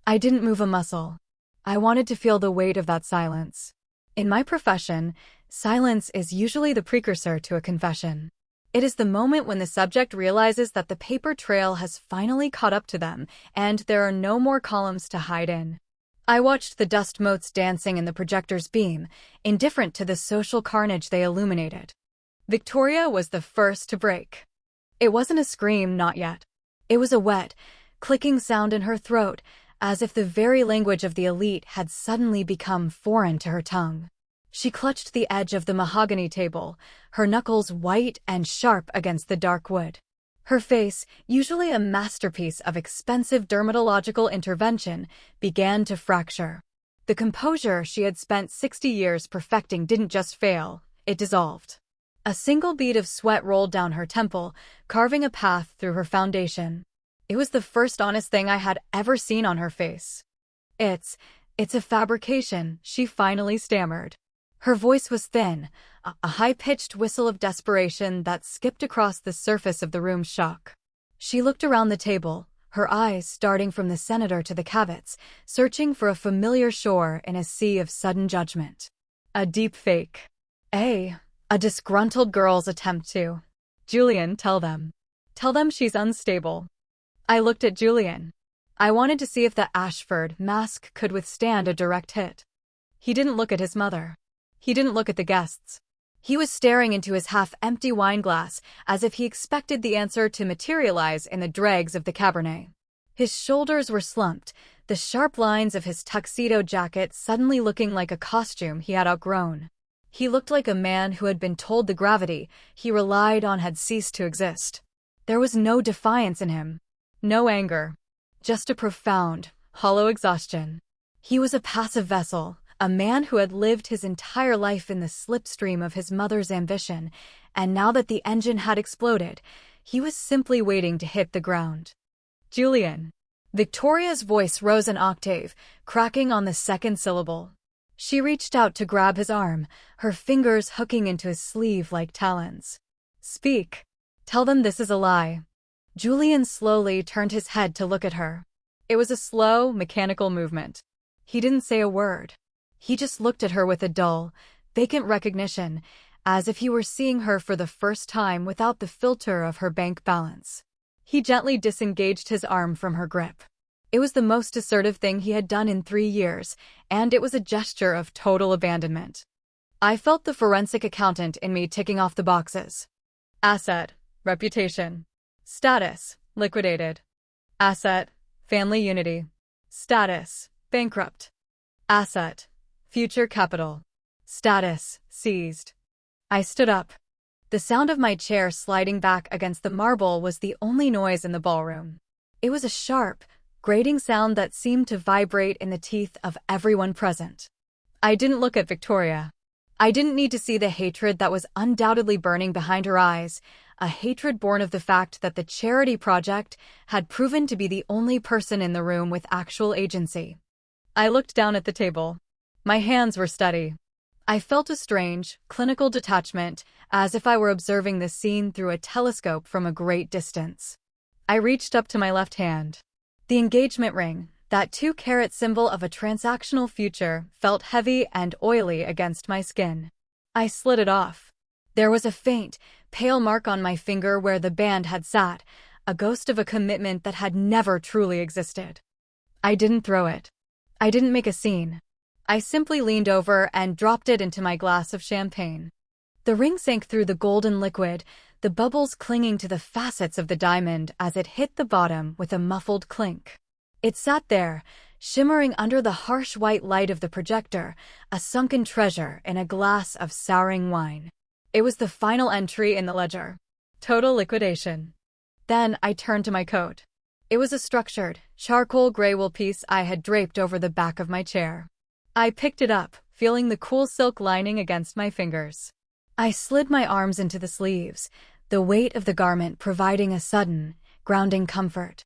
I didn't move a muscle. I wanted to feel the weight of that silence. In my profession, silence is usually the precursor to a confession. It is the moment when the subject realizes that the paper trail has finally caught up to them, and there are no more columns to hide in. I watched the dust motes dancing in the projector's beam, indifferent to the social carnage they illuminated. Victoria was the first to break. It wasn't a scream, not yet. It was a wet, clicking sound in her throat, as if the very language of the elite had suddenly become foreign to her tongue. She clutched the edge of the mahogany table, her knuckles white and sharp against the dark wood. Her face, usually a masterpiece of expensive dermatological intervention, began to fracture. The composure she had spent 60 years perfecting didn't just fail, it dissolved. A single bead of sweat rolled down her temple, carving a path through her foundation. It was the first honest thing I had ever seen on her face. It's a fabrication," she finally stammered. Her voice was thin, a high-pitched whistle of desperation that skipped across the surface of the room's shock. She looked around the table, her eyes starting from the senator to the Cabots, searching for a familiar shore in a sea of sudden judgment. A deep fake. A disgruntled girl's attempt to. "Julian, tell them. Tell them she's unstable." I looked at Julian. I wanted to see if the Ashford mask could withstand a direct hit. He didn't look at his mother. He didn't look at the guests. He was staring into his half-empty wine glass as if he expected the answer to materialize in the dregs of the Cabernet. His shoulders were slumped, the sharp lines of his tuxedo jacket suddenly looking like a costume he had outgrown. He looked like a man who had been told the gravity he relied on had ceased to exist. There was no defiance in him, no anger, just a profound, hollow exhaustion. He was a passive vessel, a man who had lived his entire life in the slipstream of his mother's ambition, and now that the engine had exploded, he was simply waiting to hit the ground. "Julian." Victoria's voice rose an octave, cracking on the second syllable. She reached out to grab his arm, her fingers hooking into his sleeve like talons. "Speak. Tell them this is a lie." Julian slowly turned his head to look at her. It was a slow, mechanical movement. He didn't say a word. He just looked at her with a dull, vacant recognition, as if he were seeing her for the first time without the filter of her bank balance. He gently disengaged his arm from her grip. It was the most assertive thing he had done in 3 years, and it was a gesture of total abandonment. I felt the forensic accountant in me ticking off the boxes. Asset, reputation. Status, liquidated. Asset, family unity. Status, bankrupt. Asset, future capital. Status, seized. I stood up. The sound of my chair sliding back against the marble was the only noise in the ballroom. It was a sharp, grating sound that seemed to vibrate in the teeth of everyone present. I didn't look at Victoria. I didn't need to see the hatred that was undoubtedly burning behind her eyes, a hatred born of the fact that the charity project had proven to be the only person in the room with actual agency. I looked down at the table. My hands were steady. I felt a strange, clinical detachment, as if I were observing the scene through a telescope from a great distance. I reached up to my left hand. The engagement ring, that 2-carat symbol of a transactional future, felt heavy and oily against my skin. I slid it off. There was a faint, pale mark on my finger where the band had sat, a ghost of a commitment that had never truly existed. I didn't throw it. I didn't make a scene. I simply leaned over and dropped it into my glass of champagne. The ring sank through the golden liquid, the bubbles clinging to the facets of the diamond as it hit the bottom with a muffled clink. It sat there, shimmering under the harsh white light of the projector, a sunken treasure in a glass of souring wine. It was the final entry in the ledger. Total liquidation. Then I turned to my coat. It was a structured, charcoal gray wool piece I had draped over the back of my chair. I picked it up, feeling the cool silk lining against my fingers. I slid my arms into the sleeves, the weight of the garment providing a sudden, grounding comfort.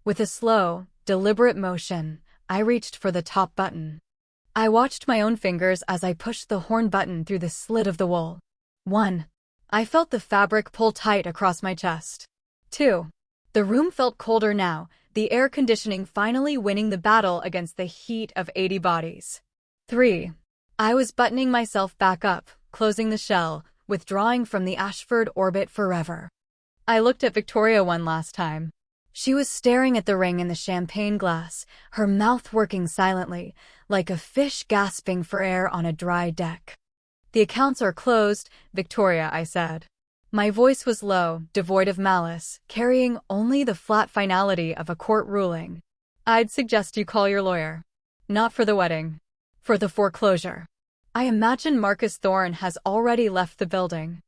With a slow, deliberate motion, I reached for the top button. I watched my own fingers as I pushed the horn button through the slit of the wool. 1. I felt the fabric pull tight across my chest. 2. The room felt colder now, the air conditioning finally winning the battle against the heat of 80 bodies. 3. I was buttoning myself back up, closing the shell, withdrawing from the Ashford orbit forever. I looked at Victoria one last time. She was staring at the ring in the champagne glass, her mouth working silently, like a fish gasping for air on a dry deck. "The accounts are closed, Victoria," I said. My voice was low, devoid of malice, carrying only the flat finality of a court ruling. "I'd suggest you call your lawyer. Not for the wedding. For the foreclosure." I imagine Marcus Thorne has already left the building.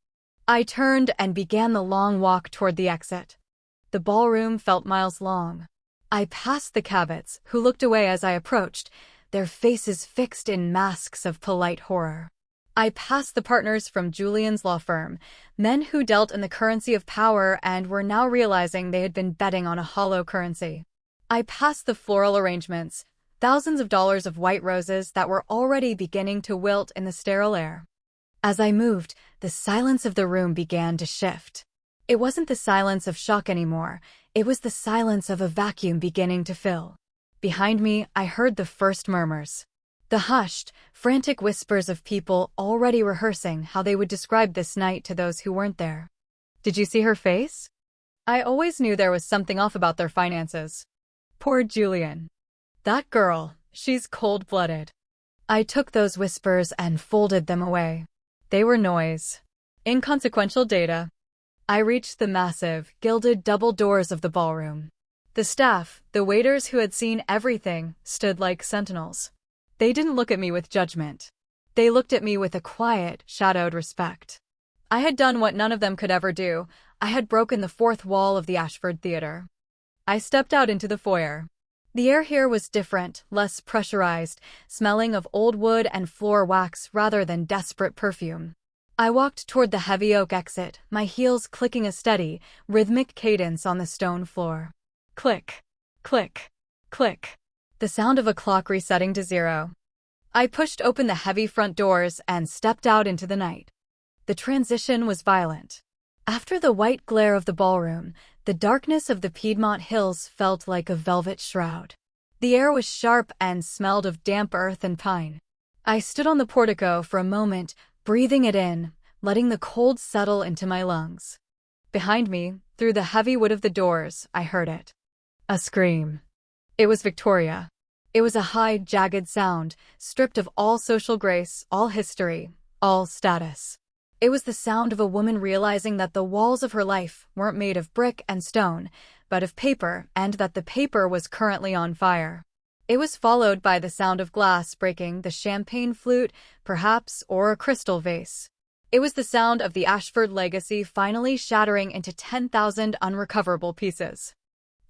I turned and began the long walk toward the exit. The ballroom felt miles long. I passed the Cabots, who looked away as I approached, their faces fixed in masks of polite horror. I passed the partners from Julian's law firm, men who dealt in the currency of power and were now realizing they had been betting on a hollow currency. I passed the floral arrangements, thousands of dollars of white roses that were already beginning to wilt in the sterile air. As I moved, the silence of the room began to shift. It wasn't the silence of shock anymore, it was the silence of a vacuum beginning to fill. Behind me, I heard the first murmurs. The hushed, frantic whispers of people already rehearsing how they would describe this night to those who weren't there. "Did you see her face? I always knew there was something off about their finances. Poor Julian. That girl, she's cold-blooded." I took those whispers and folded them away. They were noise. Inconsequential data. I reached the massive, gilded double doors of the ballroom. The staff, the waiters who had seen everything, stood like sentinels. They didn't look at me with judgment. They looked at me with a quiet, shadowed respect. I had done what none of them could ever do. I had broken the fourth wall of the Ashford Theatre. I stepped out into the foyer. The air here was different, less pressurized, smelling of old wood and floor wax rather than desperate perfume. I walked toward the heavy oak exit, my heels clicking a steady, rhythmic cadence on the stone floor. Click, click, click. The sound of a clock resetting to 0. I pushed open the heavy front doors and stepped out into the night. The transition was violent. After the white glare of the ballroom, the darkness of the Piedmont hills felt like a velvet shroud. The air was sharp and smelled of damp earth and pine. I stood on the portico for a moment, breathing it in, letting the cold settle into my lungs. Behind me, through the heavy wood of the doors, I heard it. A scream. It was Victoria. It was a high, jagged sound, stripped of all social grace, all history, all status. It was the sound of a woman realizing that the walls of her life weren't made of brick and stone, but of paper, and that the paper was currently on fire. It was followed by the sound of glass breaking, the champagne flute, perhaps, or a crystal vase. It was the sound of the Ashford legacy finally shattering into 10,000 unrecoverable pieces.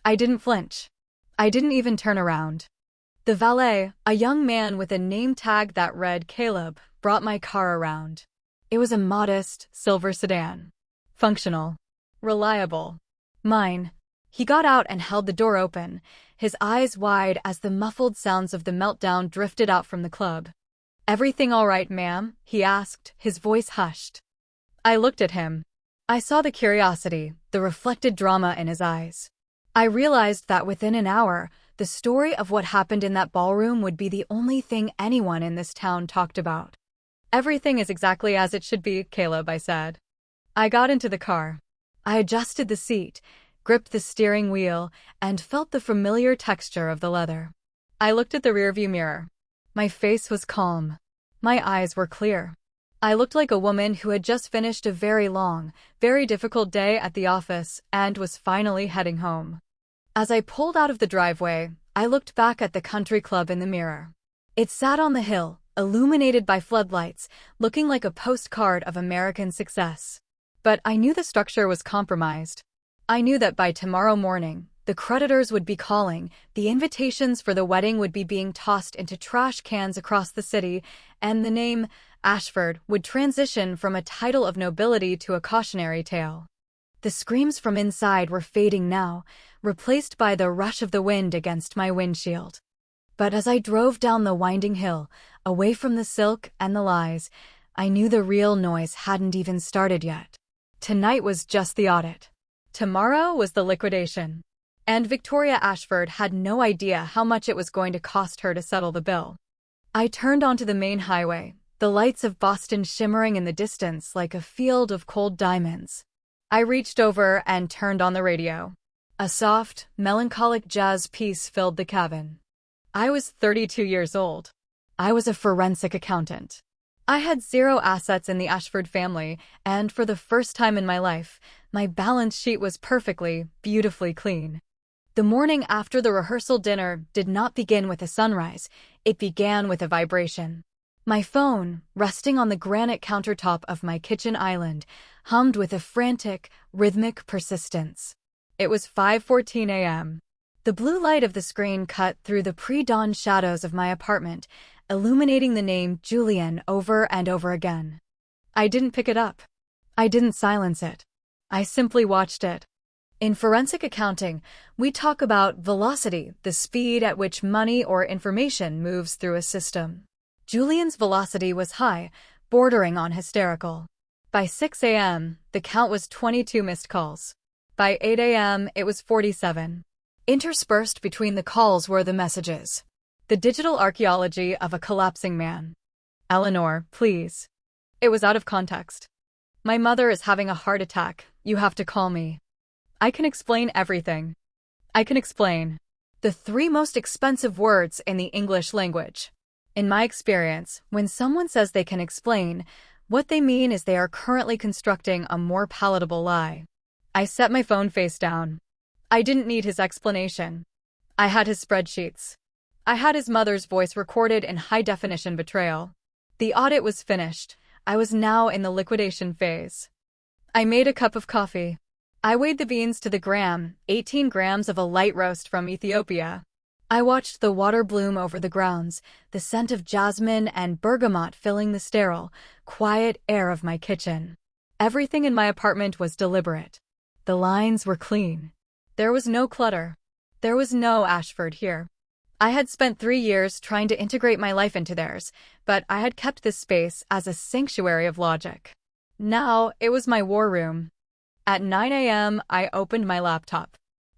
I didn't flinch. I didn't even turn around. The valet, a young man with a name tag that read Caleb, brought my car around. It was a modest, silver sedan. Functional. Reliable. Mine. He got out and held the door open, his eyes wide as the muffled sounds of the meltdown drifted out from the club. "Everything all right, ma'am?" he asked, his voice hushed. I looked at him. I saw the curiosity, the reflected drama in his eyes. I realized that within an hour, the story of what happened in that ballroom would be the only thing anyone in this town talked about. "Everything is exactly as it should be, Caleb," I said. I got into the car. I adjusted the seat, gripped the steering wheel, and felt the familiar texture of the leather. I looked at the rearview mirror. My face was calm. My eyes were clear. I looked like a woman who had just finished a very long, very difficult day at the office and was finally heading home. As I pulled out of the driveway, I looked back at the country club in the mirror. It sat on the hill, illuminated by floodlights, looking like a postcard of American success. But I knew the structure was compromised. I knew that by tomorrow morning, the creditors would be calling, the invitations for the wedding would be being tossed into trash cans across the city, and the name, Ashford, would transition from a title of nobility to a cautionary tale. The screams from inside were fading now, replaced by the rush of the wind against my windshield. But as I drove down the winding hill, away from the silk and the lies, I knew the real noise hadn't even started yet. Tonight was just the audit. Tomorrow was the liquidation. And Victoria Ashford had no idea how much it was going to cost her to settle the bill. I turned onto the main highway, the lights of Boston shimmering in the distance like a field of cold diamonds. I reached over and turned on the radio. A soft, melancholic jazz piece filled the cabin. I was 32 years old. I was a forensic accountant. I had zero assets in the Ashford family, and for the first time in my life, my balance sheet was perfectly, beautifully clean. The morning after the rehearsal dinner did not begin with a sunrise, it began with a vibration. My phone, resting on the granite countertop of my kitchen island, hummed with a frantic, rhythmic persistence. It was 5:14 a.m. The blue light of the screen cut through the pre-dawn shadows of my apartment, illuminating the name Julian over and over again. I didn't pick it up. I didn't silence it. I simply watched it. In forensic accounting, we talk about velocity, the speed at which money or information moves through a system. Julian's velocity was high, bordering on hysterical. By 6 a.m., the count was 22 missed calls. By 8 a.m., it was 47. Interspersed between the calls were the messages. The digital archaeology of a collapsing man. Eleanor, please. It was out of context. My mother is having a heart attack. You have to call me. I can explain everything. I can explain. The three most expensive words in the English language. In my experience, when someone says they can explain, what they mean is they are currently constructing a more palatable lie. I set my phone face down. I didn't need his explanation. I had his spreadsheets. I had his mother's voice recorded in high-definition betrayal. The audit was finished. I was now in the liquidation phase. I made a cup of coffee. I weighed the beans to the gram, 18 grams of a light roast from Ethiopia. I watched the water bloom over the grounds, the scent of jasmine and bergamot filling the sterile, quiet air of my kitchen. Everything in my apartment was deliberate. The lines were clean. There was no clutter. There was no Ashford here. I had spent 3 years trying to integrate my life into theirs, but I had kept this space as a sanctuary of logic. Now, it was my war room. At 9 a.m., I opened my laptop.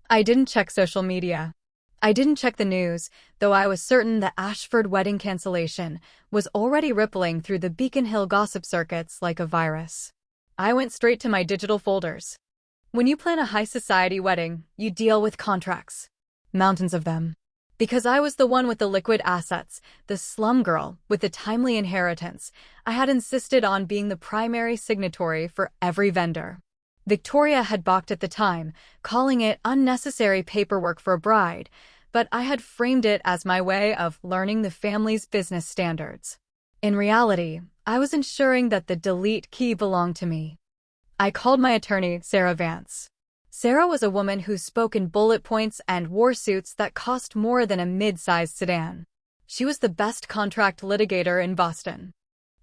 I didn't check social media. I didn't check the news, though I was certain the Ashford wedding cancellation was already rippling through the Beacon Hill gossip circuits like a virus. I went straight to my digital folders. When you plan a high-society wedding, you deal with contracts. Mountains of them. Because I was the one with the liquid assets, the slum girl with the timely inheritance, I had insisted on being the primary signatory for every vendor. Victoria had balked at the time, calling it unnecessary paperwork for a bride, but I had framed it as my way of learning the family's business standards. In reality, I was ensuring that the delete key belonged to me. I called my attorney, Sarah Vance. Sarah was a woman who spoke in bullet points and wore suits that cost more than a mid-sized sedan. She was the best contract litigator in Boston.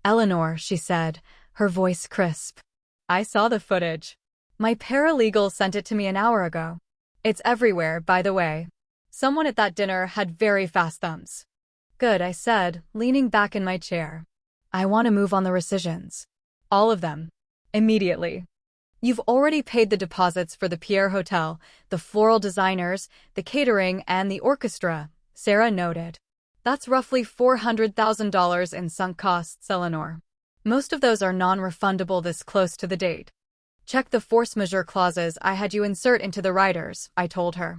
Eleanor, she said, her voice crisp. I saw the footage. My paralegal sent it to me an hour ago. It's everywhere, by the way. Someone at that dinner had very fast thumbs. Good, I said, leaning back in my chair. I want to move on the rescissions. All of them. Immediately. You've already paid the deposits for the Pierre Hotel, the floral designers, the catering, and the orchestra, Sarah noted. That's roughly $400,000 in sunk costs, Eleanor. Most of those are non-refundable this close to the date. Check the force majeure clauses I had you insert into the riders, I told her.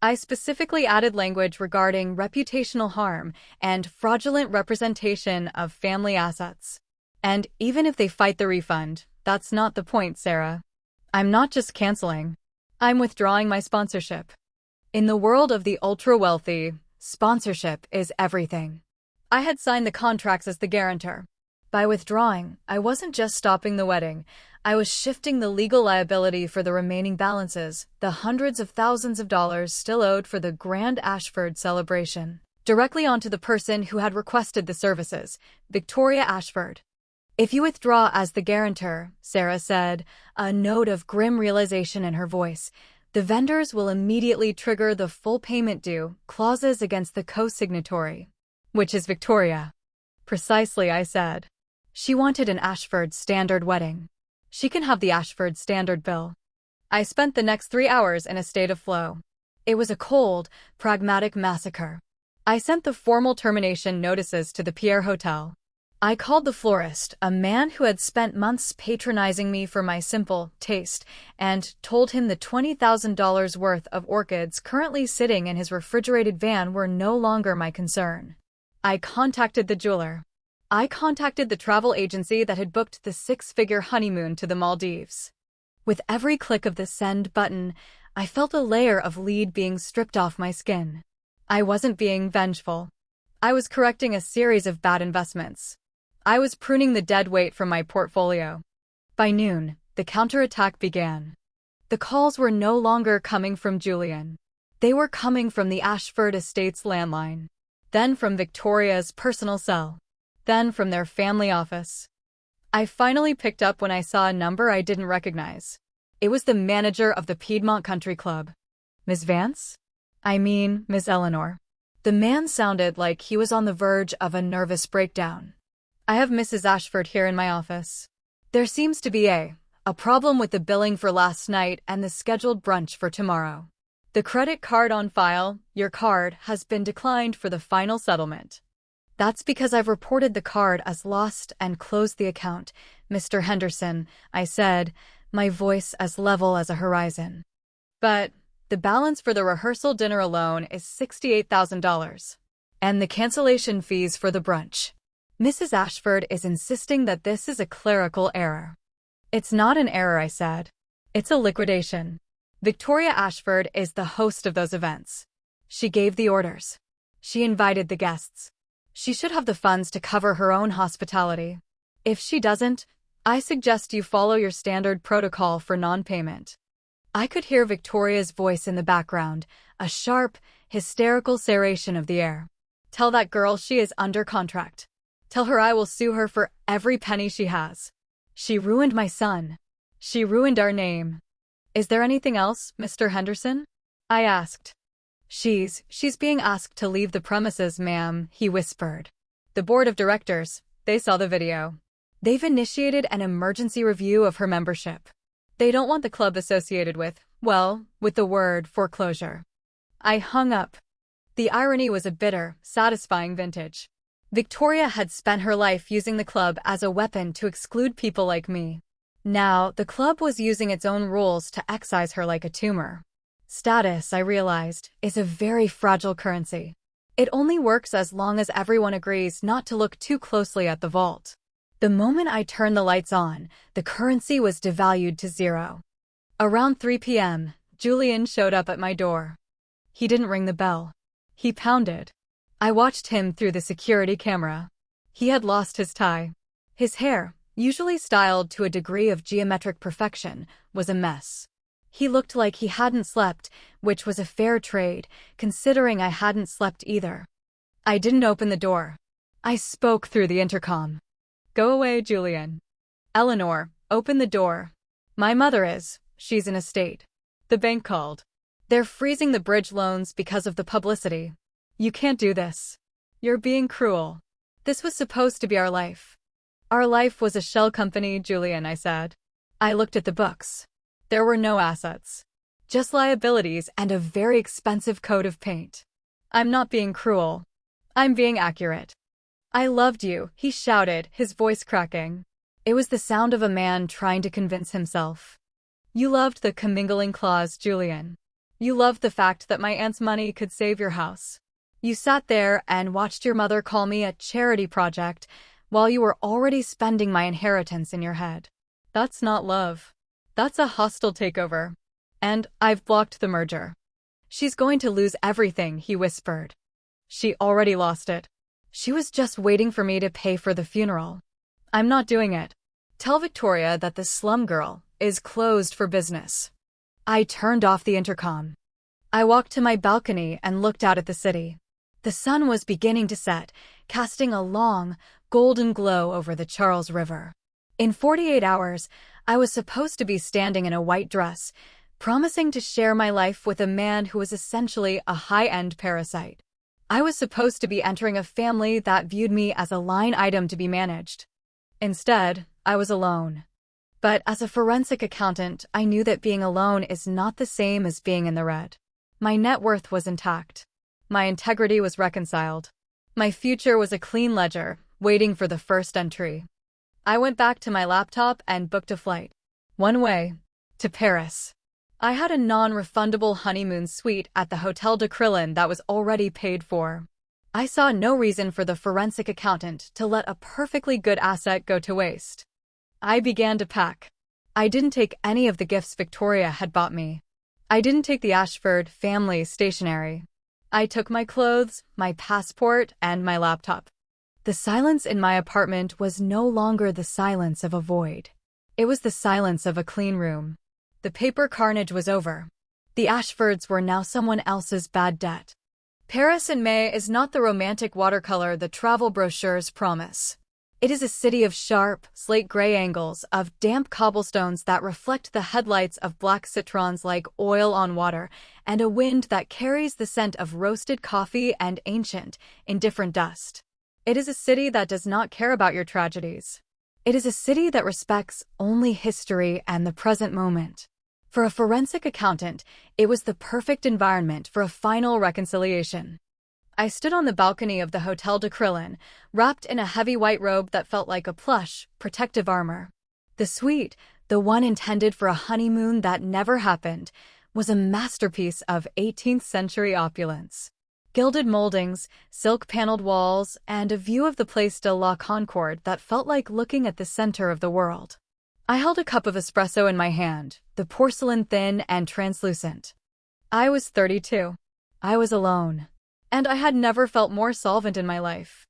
I specifically added language regarding reputational harm and fraudulent representation of family assets. And even if they fight the refund, that's not the point, Sarah. I'm not just canceling. I'm withdrawing my sponsorship. In the world of the ultra-wealthy, sponsorship is everything. I had signed the contracts as the guarantor. By withdrawing, I wasn't just stopping the wedding. I was shifting the legal liability for the remaining balances, the hundreds of thousands of dollars still owed for the grand Ashford celebration, directly onto the person who had requested the services, Victoria Ashford. If you withdraw as the guarantor, Sarah said, a note of grim realization in her voice, the vendors will immediately trigger the full payment due clauses against the co-signatory. Which is Victoria. Precisely, I said. She wanted an Ashford standard wedding. She can have the Ashford standard bill. I spent the next 3 hours in a state of flow. It was a cold, pragmatic massacre. I sent the formal termination notices to the Pierre Hotel. I called the florist, a man who had spent months patronizing me for my simple taste, and told him the $20,000 worth of orchids currently sitting in his refrigerated van were no longer my concern. I contacted the jeweler. I contacted the travel agency that had booked the six-figure honeymoon to the Maldives. With every click of the send button, I felt a layer of lead being stripped off my skin. I wasn't being vengeful. I was correcting a series of bad investments. I was pruning the dead weight from my portfolio. By noon, the counterattack began. The calls were no longer coming from Julian. They were coming from the Ashford estate's landline, then from Victoria's personal cell, then from their family office. I finally picked up when I saw a number I didn't recognize. It was the manager of the Piedmont Country Club. Miss Vance? I mean, Miss Eleanor. The man sounded like he was on the verge of a nervous breakdown. I have Mrs. Ashford here in my office. There seems to be a problem with the billing for last night and the scheduled brunch for tomorrow. The credit card on file, your card, has been declined for the final settlement. That's because I've reported the card as lost and closed the account, Mr. Henderson, I said, my voice as level as a horizon. But the balance for the rehearsal dinner alone is $68,000. And the cancellation fees for the brunch. Mrs. Ashford is insisting that this is a clerical error. It's not an error, I said. It's a liquidation. Victoria Ashford is the host of those events. She gave the orders. She invited the guests. She should have the funds to cover her own hospitality. If she doesn't, I suggest you follow your standard protocol for non-payment. I could hear Victoria's voice in the background, a sharp, hysterical serration of the air. Tell that girl she is under contract. Tell her I will sue her for every penny she has. She ruined my son. She ruined our name. Is there anything else, Mr. Henderson? I asked. She's being asked to leave the premises, ma'am, he whispered. The board of directors, they saw the video. They've initiated an emergency review of her membership. They don't want the club associated with the word foreclosure. I hung up. The irony was a bitter, satisfying vintage. Victoria had spent her life using the club as a weapon to exclude people like me. Now, the club was using its own rules to excise her like a tumor. Status, I realized, is a very fragile currency. It only works as long as everyone agrees not to look too closely at the vault. The moment I turned the lights on, the currency was devalued to zero. Around 3 p.m., Julian showed up at my door. He didn't ring the bell. He pounded. I watched him through the security camera. He had lost his tie. His hair, usually styled to a degree of geometric perfection, was a mess. He looked like he hadn't slept, which was a fair trade, considering I hadn't slept either. I didn't open the door. I spoke through the intercom. Go away, Julian. Eleanor, open the door. My mother is. She's in a state. The bank called. They're freezing the bridge loans because of the publicity. You can't do this. You're being cruel. This was supposed to be our life. Our life was a shell company, Julian, I said. I looked at the books. There were no assets. Just liabilities and a very expensive coat of paint. I'm not being cruel. I'm being accurate. I loved you, he shouted, his voice cracking. It was the sound of a man trying to convince himself. You loved the commingling clause, Julian. You loved the fact that my aunt's money could save your house. You sat there and watched your mother call me a charity project while you were already spending my inheritance in your head. That's not love. That's a hostile takeover. And I've blocked the merger. She's going to lose everything, he whispered. She already lost it. She was just waiting for me to pay for the funeral. I'm not doing it. Tell Victoria that the slum girl is closed for business. I turned off the intercom. I walked to my balcony and looked out at the city. The sun was beginning to set, casting a long, golden glow over the Charles River. In 48 hours, I was supposed to be standing in a white dress, promising to share my life with a man who was essentially a high-end parasite. I was supposed to be entering a family that viewed me as a line item to be managed. Instead, I was alone. But as a forensic accountant, I knew that being alone is not the same as being in the red. My net worth was intact. My integrity was reconciled. My future was a clean ledger, waiting for the first entry. I went back to my laptop and booked a flight. One way. To Paris. I had a non-refundable honeymoon suite at the Hotel de Crillon that was already paid for. I saw no reason for the forensic accountant to let a perfectly good asset go to waste. I began to pack. I didn't take any of the gifts Victoria had bought me. I didn't take the Ashford family stationery. I took my clothes, my passport, and my laptop. The silence in my apartment was no longer the silence of a void. It was the silence of a clean room. The paper carnage was over. The Ashfords were now someone else's bad debt. Paris in May is not the romantic watercolor the travel brochures promise. It is a city of sharp, slate-gray angles, of damp cobblestones that reflect the headlights of black citrons like oil on water, and a wind that carries the scent of roasted coffee and ancient, indifferent dust. It is a city that does not care about your tragedies. It is a city that respects only history and the present moment. For a forensic accountant, it was the perfect environment for a final reconciliation. I stood on the balcony of the Hotel de Crillon, wrapped in a heavy white robe that felt like a plush, protective armor. The suite, the one intended for a honeymoon that never happened, was a masterpiece of 18th century opulence. Gilded moldings, silk-paneled walls, and a view of the Place de la Concorde that felt like looking at the center of the world. I held a cup of espresso in my hand, the porcelain thin and translucent. I was 32. I was alone. And I had never felt more solvent in my life.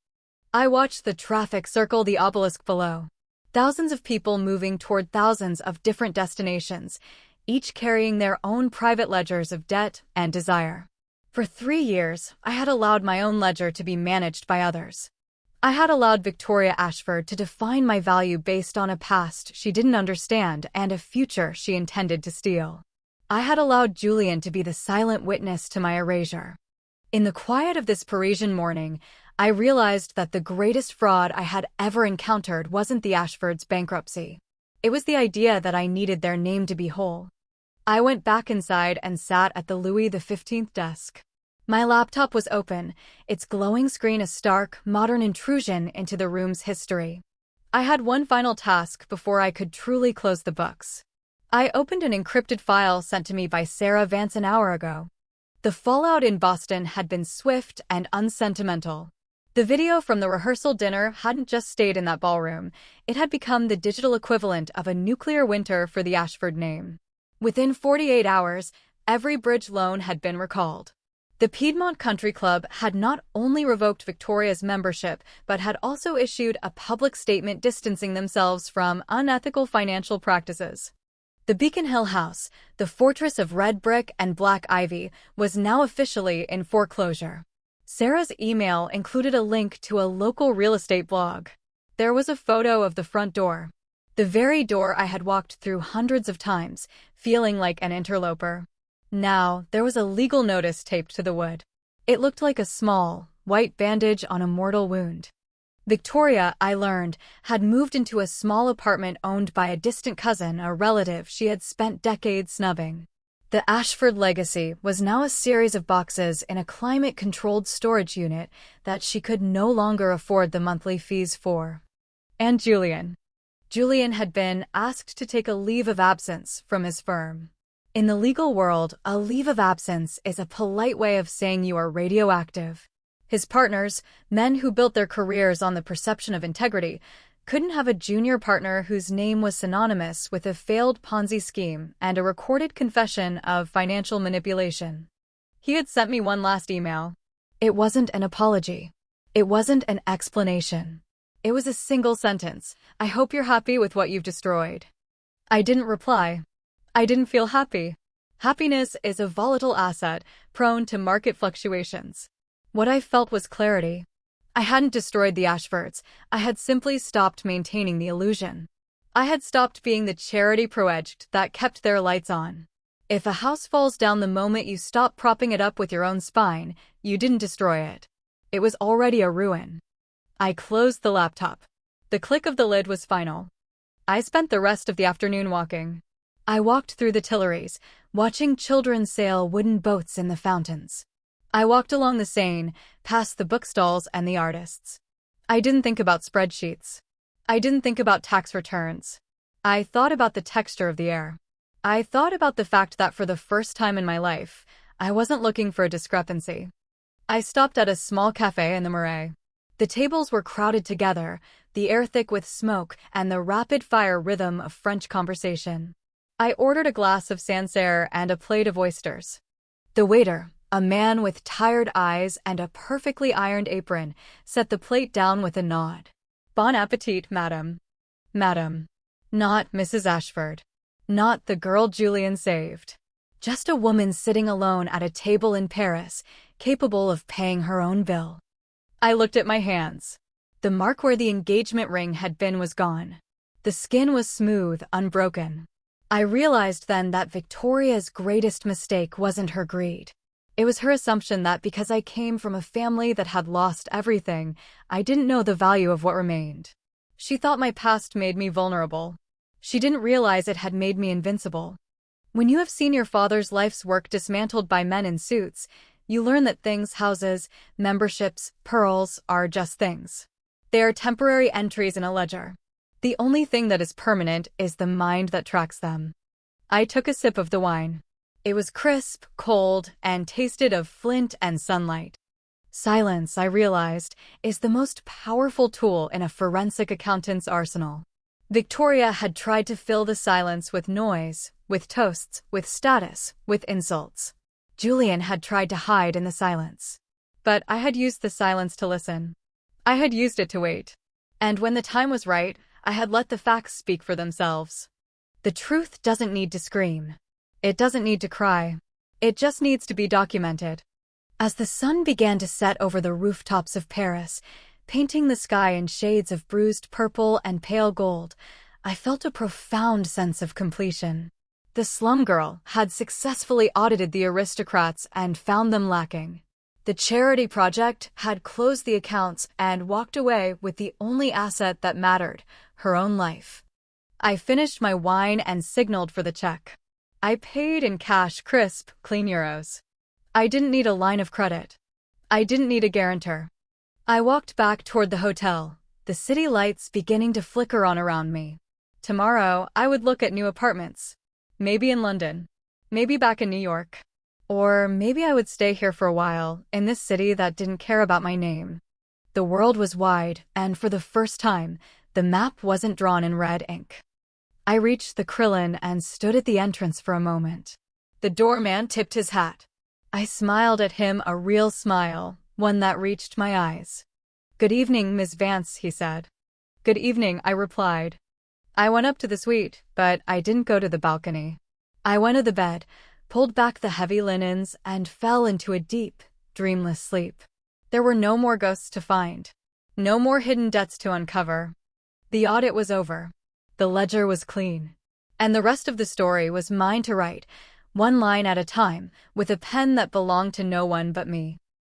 I watched the traffic circle the obelisk below. Thousands of people moving toward thousands of different destinations, each carrying their own private ledgers of debt and desire. For 3 years, I had allowed my own ledger to be managed by others. I had allowed Victoria Ashford to define my value based on a past she didn't understand and a future she intended to steal. I had allowed Julian to be the silent witness to my erasure. In the quiet of this Parisian morning, I realized that the greatest fraud I had ever encountered wasn't the Ashfords' bankruptcy. It was the idea that I needed their name to be whole. I went back inside and sat at the Louis XV desk. My laptop was open, its glowing screen a stark, modern intrusion into the room's history. I had one final task before I could truly close the books. I opened an encrypted file sent to me by Sarah Vance an hour ago. The fallout in Boston had been swift and unsentimental. The video from the rehearsal dinner hadn't just stayed in that ballroom, it had become the digital equivalent of a nuclear winter for the Ashford name. Within 48 hours, every bridge loan had been recalled. The Piedmont Country Club had not only revoked Victoria's membership, but had also issued a public statement distancing themselves from unethical financial practices. The Beacon Hill house, the fortress of red brick and black ivy, was now officially in foreclosure. Sarah's email included a link to a local real estate blog. There was a photo of the front door. The very door I had walked through hundreds of times, feeling like an interloper. Now, there was a legal notice taped to the wood. It looked like a small, white bandage on a mortal wound. Victoria, I learned, had moved into a small apartment owned by a distant cousin, a relative she had spent decades snubbing. The Ashford legacy was now a series of boxes in a climate-controlled storage unit that she could no longer afford the monthly fees for. And Julian. Julian had been asked to take a leave of absence from his firm. In the legal world, a leave of absence is a polite way of saying you are radioactive. His partners, men who built their careers on the perception of integrity, couldn't have a junior partner whose name was synonymous with a failed Ponzi scheme and a recorded confession of financial manipulation. He had sent me one last email. It wasn't an apology. It wasn't an explanation. It was a single sentence. I hope you're happy with what you've destroyed. I didn't reply. I didn't feel happy. Happiness is a volatile asset, prone to market fluctuations. What I felt was clarity. I hadn't destroyed the Ashfords. I had simply stopped maintaining the illusion. I had stopped being the charity project that kept their lights on. If a house falls down the moment you stop propping it up with your own spine, you didn't destroy it. It was already a ruin. I closed the laptop. The click of the lid was final. I spent the rest of the afternoon walking. I walked through the Tuileries, watching children sail wooden boats in the fountains. I walked along the Seine, past the bookstalls and the artists. I didn't think about spreadsheets. I didn't think about tax returns. I thought about the texture of the air. I thought about the fact that for the first time in my life, I wasn't looking for a discrepancy. I stopped at a small cafe in the Marais. The tables were crowded together, the air thick with smoke and the rapid-fire rhythm of French conversation. I ordered a glass of Sancerre and a plate of oysters. The waiter, a man with tired eyes and a perfectly ironed apron, set the plate down with a nod. Bon appetit, madam. Madam. Not Mrs. Ashford. Not the girl Julian saved. Just a woman sitting alone at a table in Paris, capable of paying her own bill. I looked at my hands. The mark where the engagement ring had been was gone. The skin was smooth, unbroken. I realized then that Victoria's greatest mistake wasn't her greed. It was her assumption that because I came from a family that had lost everything, I didn't know the value of what remained. She thought my past made me vulnerable. She didn't realize it had made me invincible. When you have seen your father's life's work dismantled by men in suits, you learn that things, houses, memberships, pearls, are just things. They are temporary entries in a ledger. The only thing that is permanent is the mind that tracks them. I took a sip of the wine. It was crisp, cold, and tasted of flint and sunlight. Silence, I realized, is the most powerful tool in a forensic accountant's arsenal. Victoria had tried to fill the silence with noise, with toasts, with status, with insults. Julian had tried to hide in the silence. But I had used the silence to listen. I had used it to wait. And when the time was right, I had let the facts speak for themselves. The truth doesn't need to scream. It doesn't need to cry. It just needs to be documented. As the sun began to set over the rooftops of Paris, painting the sky in shades of bruised purple and pale gold, I felt a profound sense of completion. The slum girl had successfully audited the aristocrats and found them lacking. The charity project had closed the accounts and walked away with the only asset that mattered, her own life. I finished my wine and signaled for the check. I paid in cash, crisp, clean euros. I didn't need a line of credit. I didn't need a guarantor. I walked back toward the hotel, the city lights beginning to flicker on around me. Tomorrow, I would look at new apartments. Maybe in London. Maybe back in New York. Or maybe I would stay here for a while, in this city that didn't care about my name. The world was wide, and for the first time, the map wasn't drawn in red ink. I reached the Krillin and stood at the entrance for a moment. The doorman tipped his hat. I smiled at him, a real smile, one that reached my eyes. "Good evening, Miss Vance," he said. "Good evening," I replied. I went up to the suite, but I didn't go to the balcony. I went to the bed, pulled back the heavy linens, and fell into a deep, dreamless sleep. There were no more ghosts to find. No more hidden debts to uncover. The audit was over. The ledger was clean. And the rest of the story was mine to write, one line at a time, with a pen that belonged to no one but me.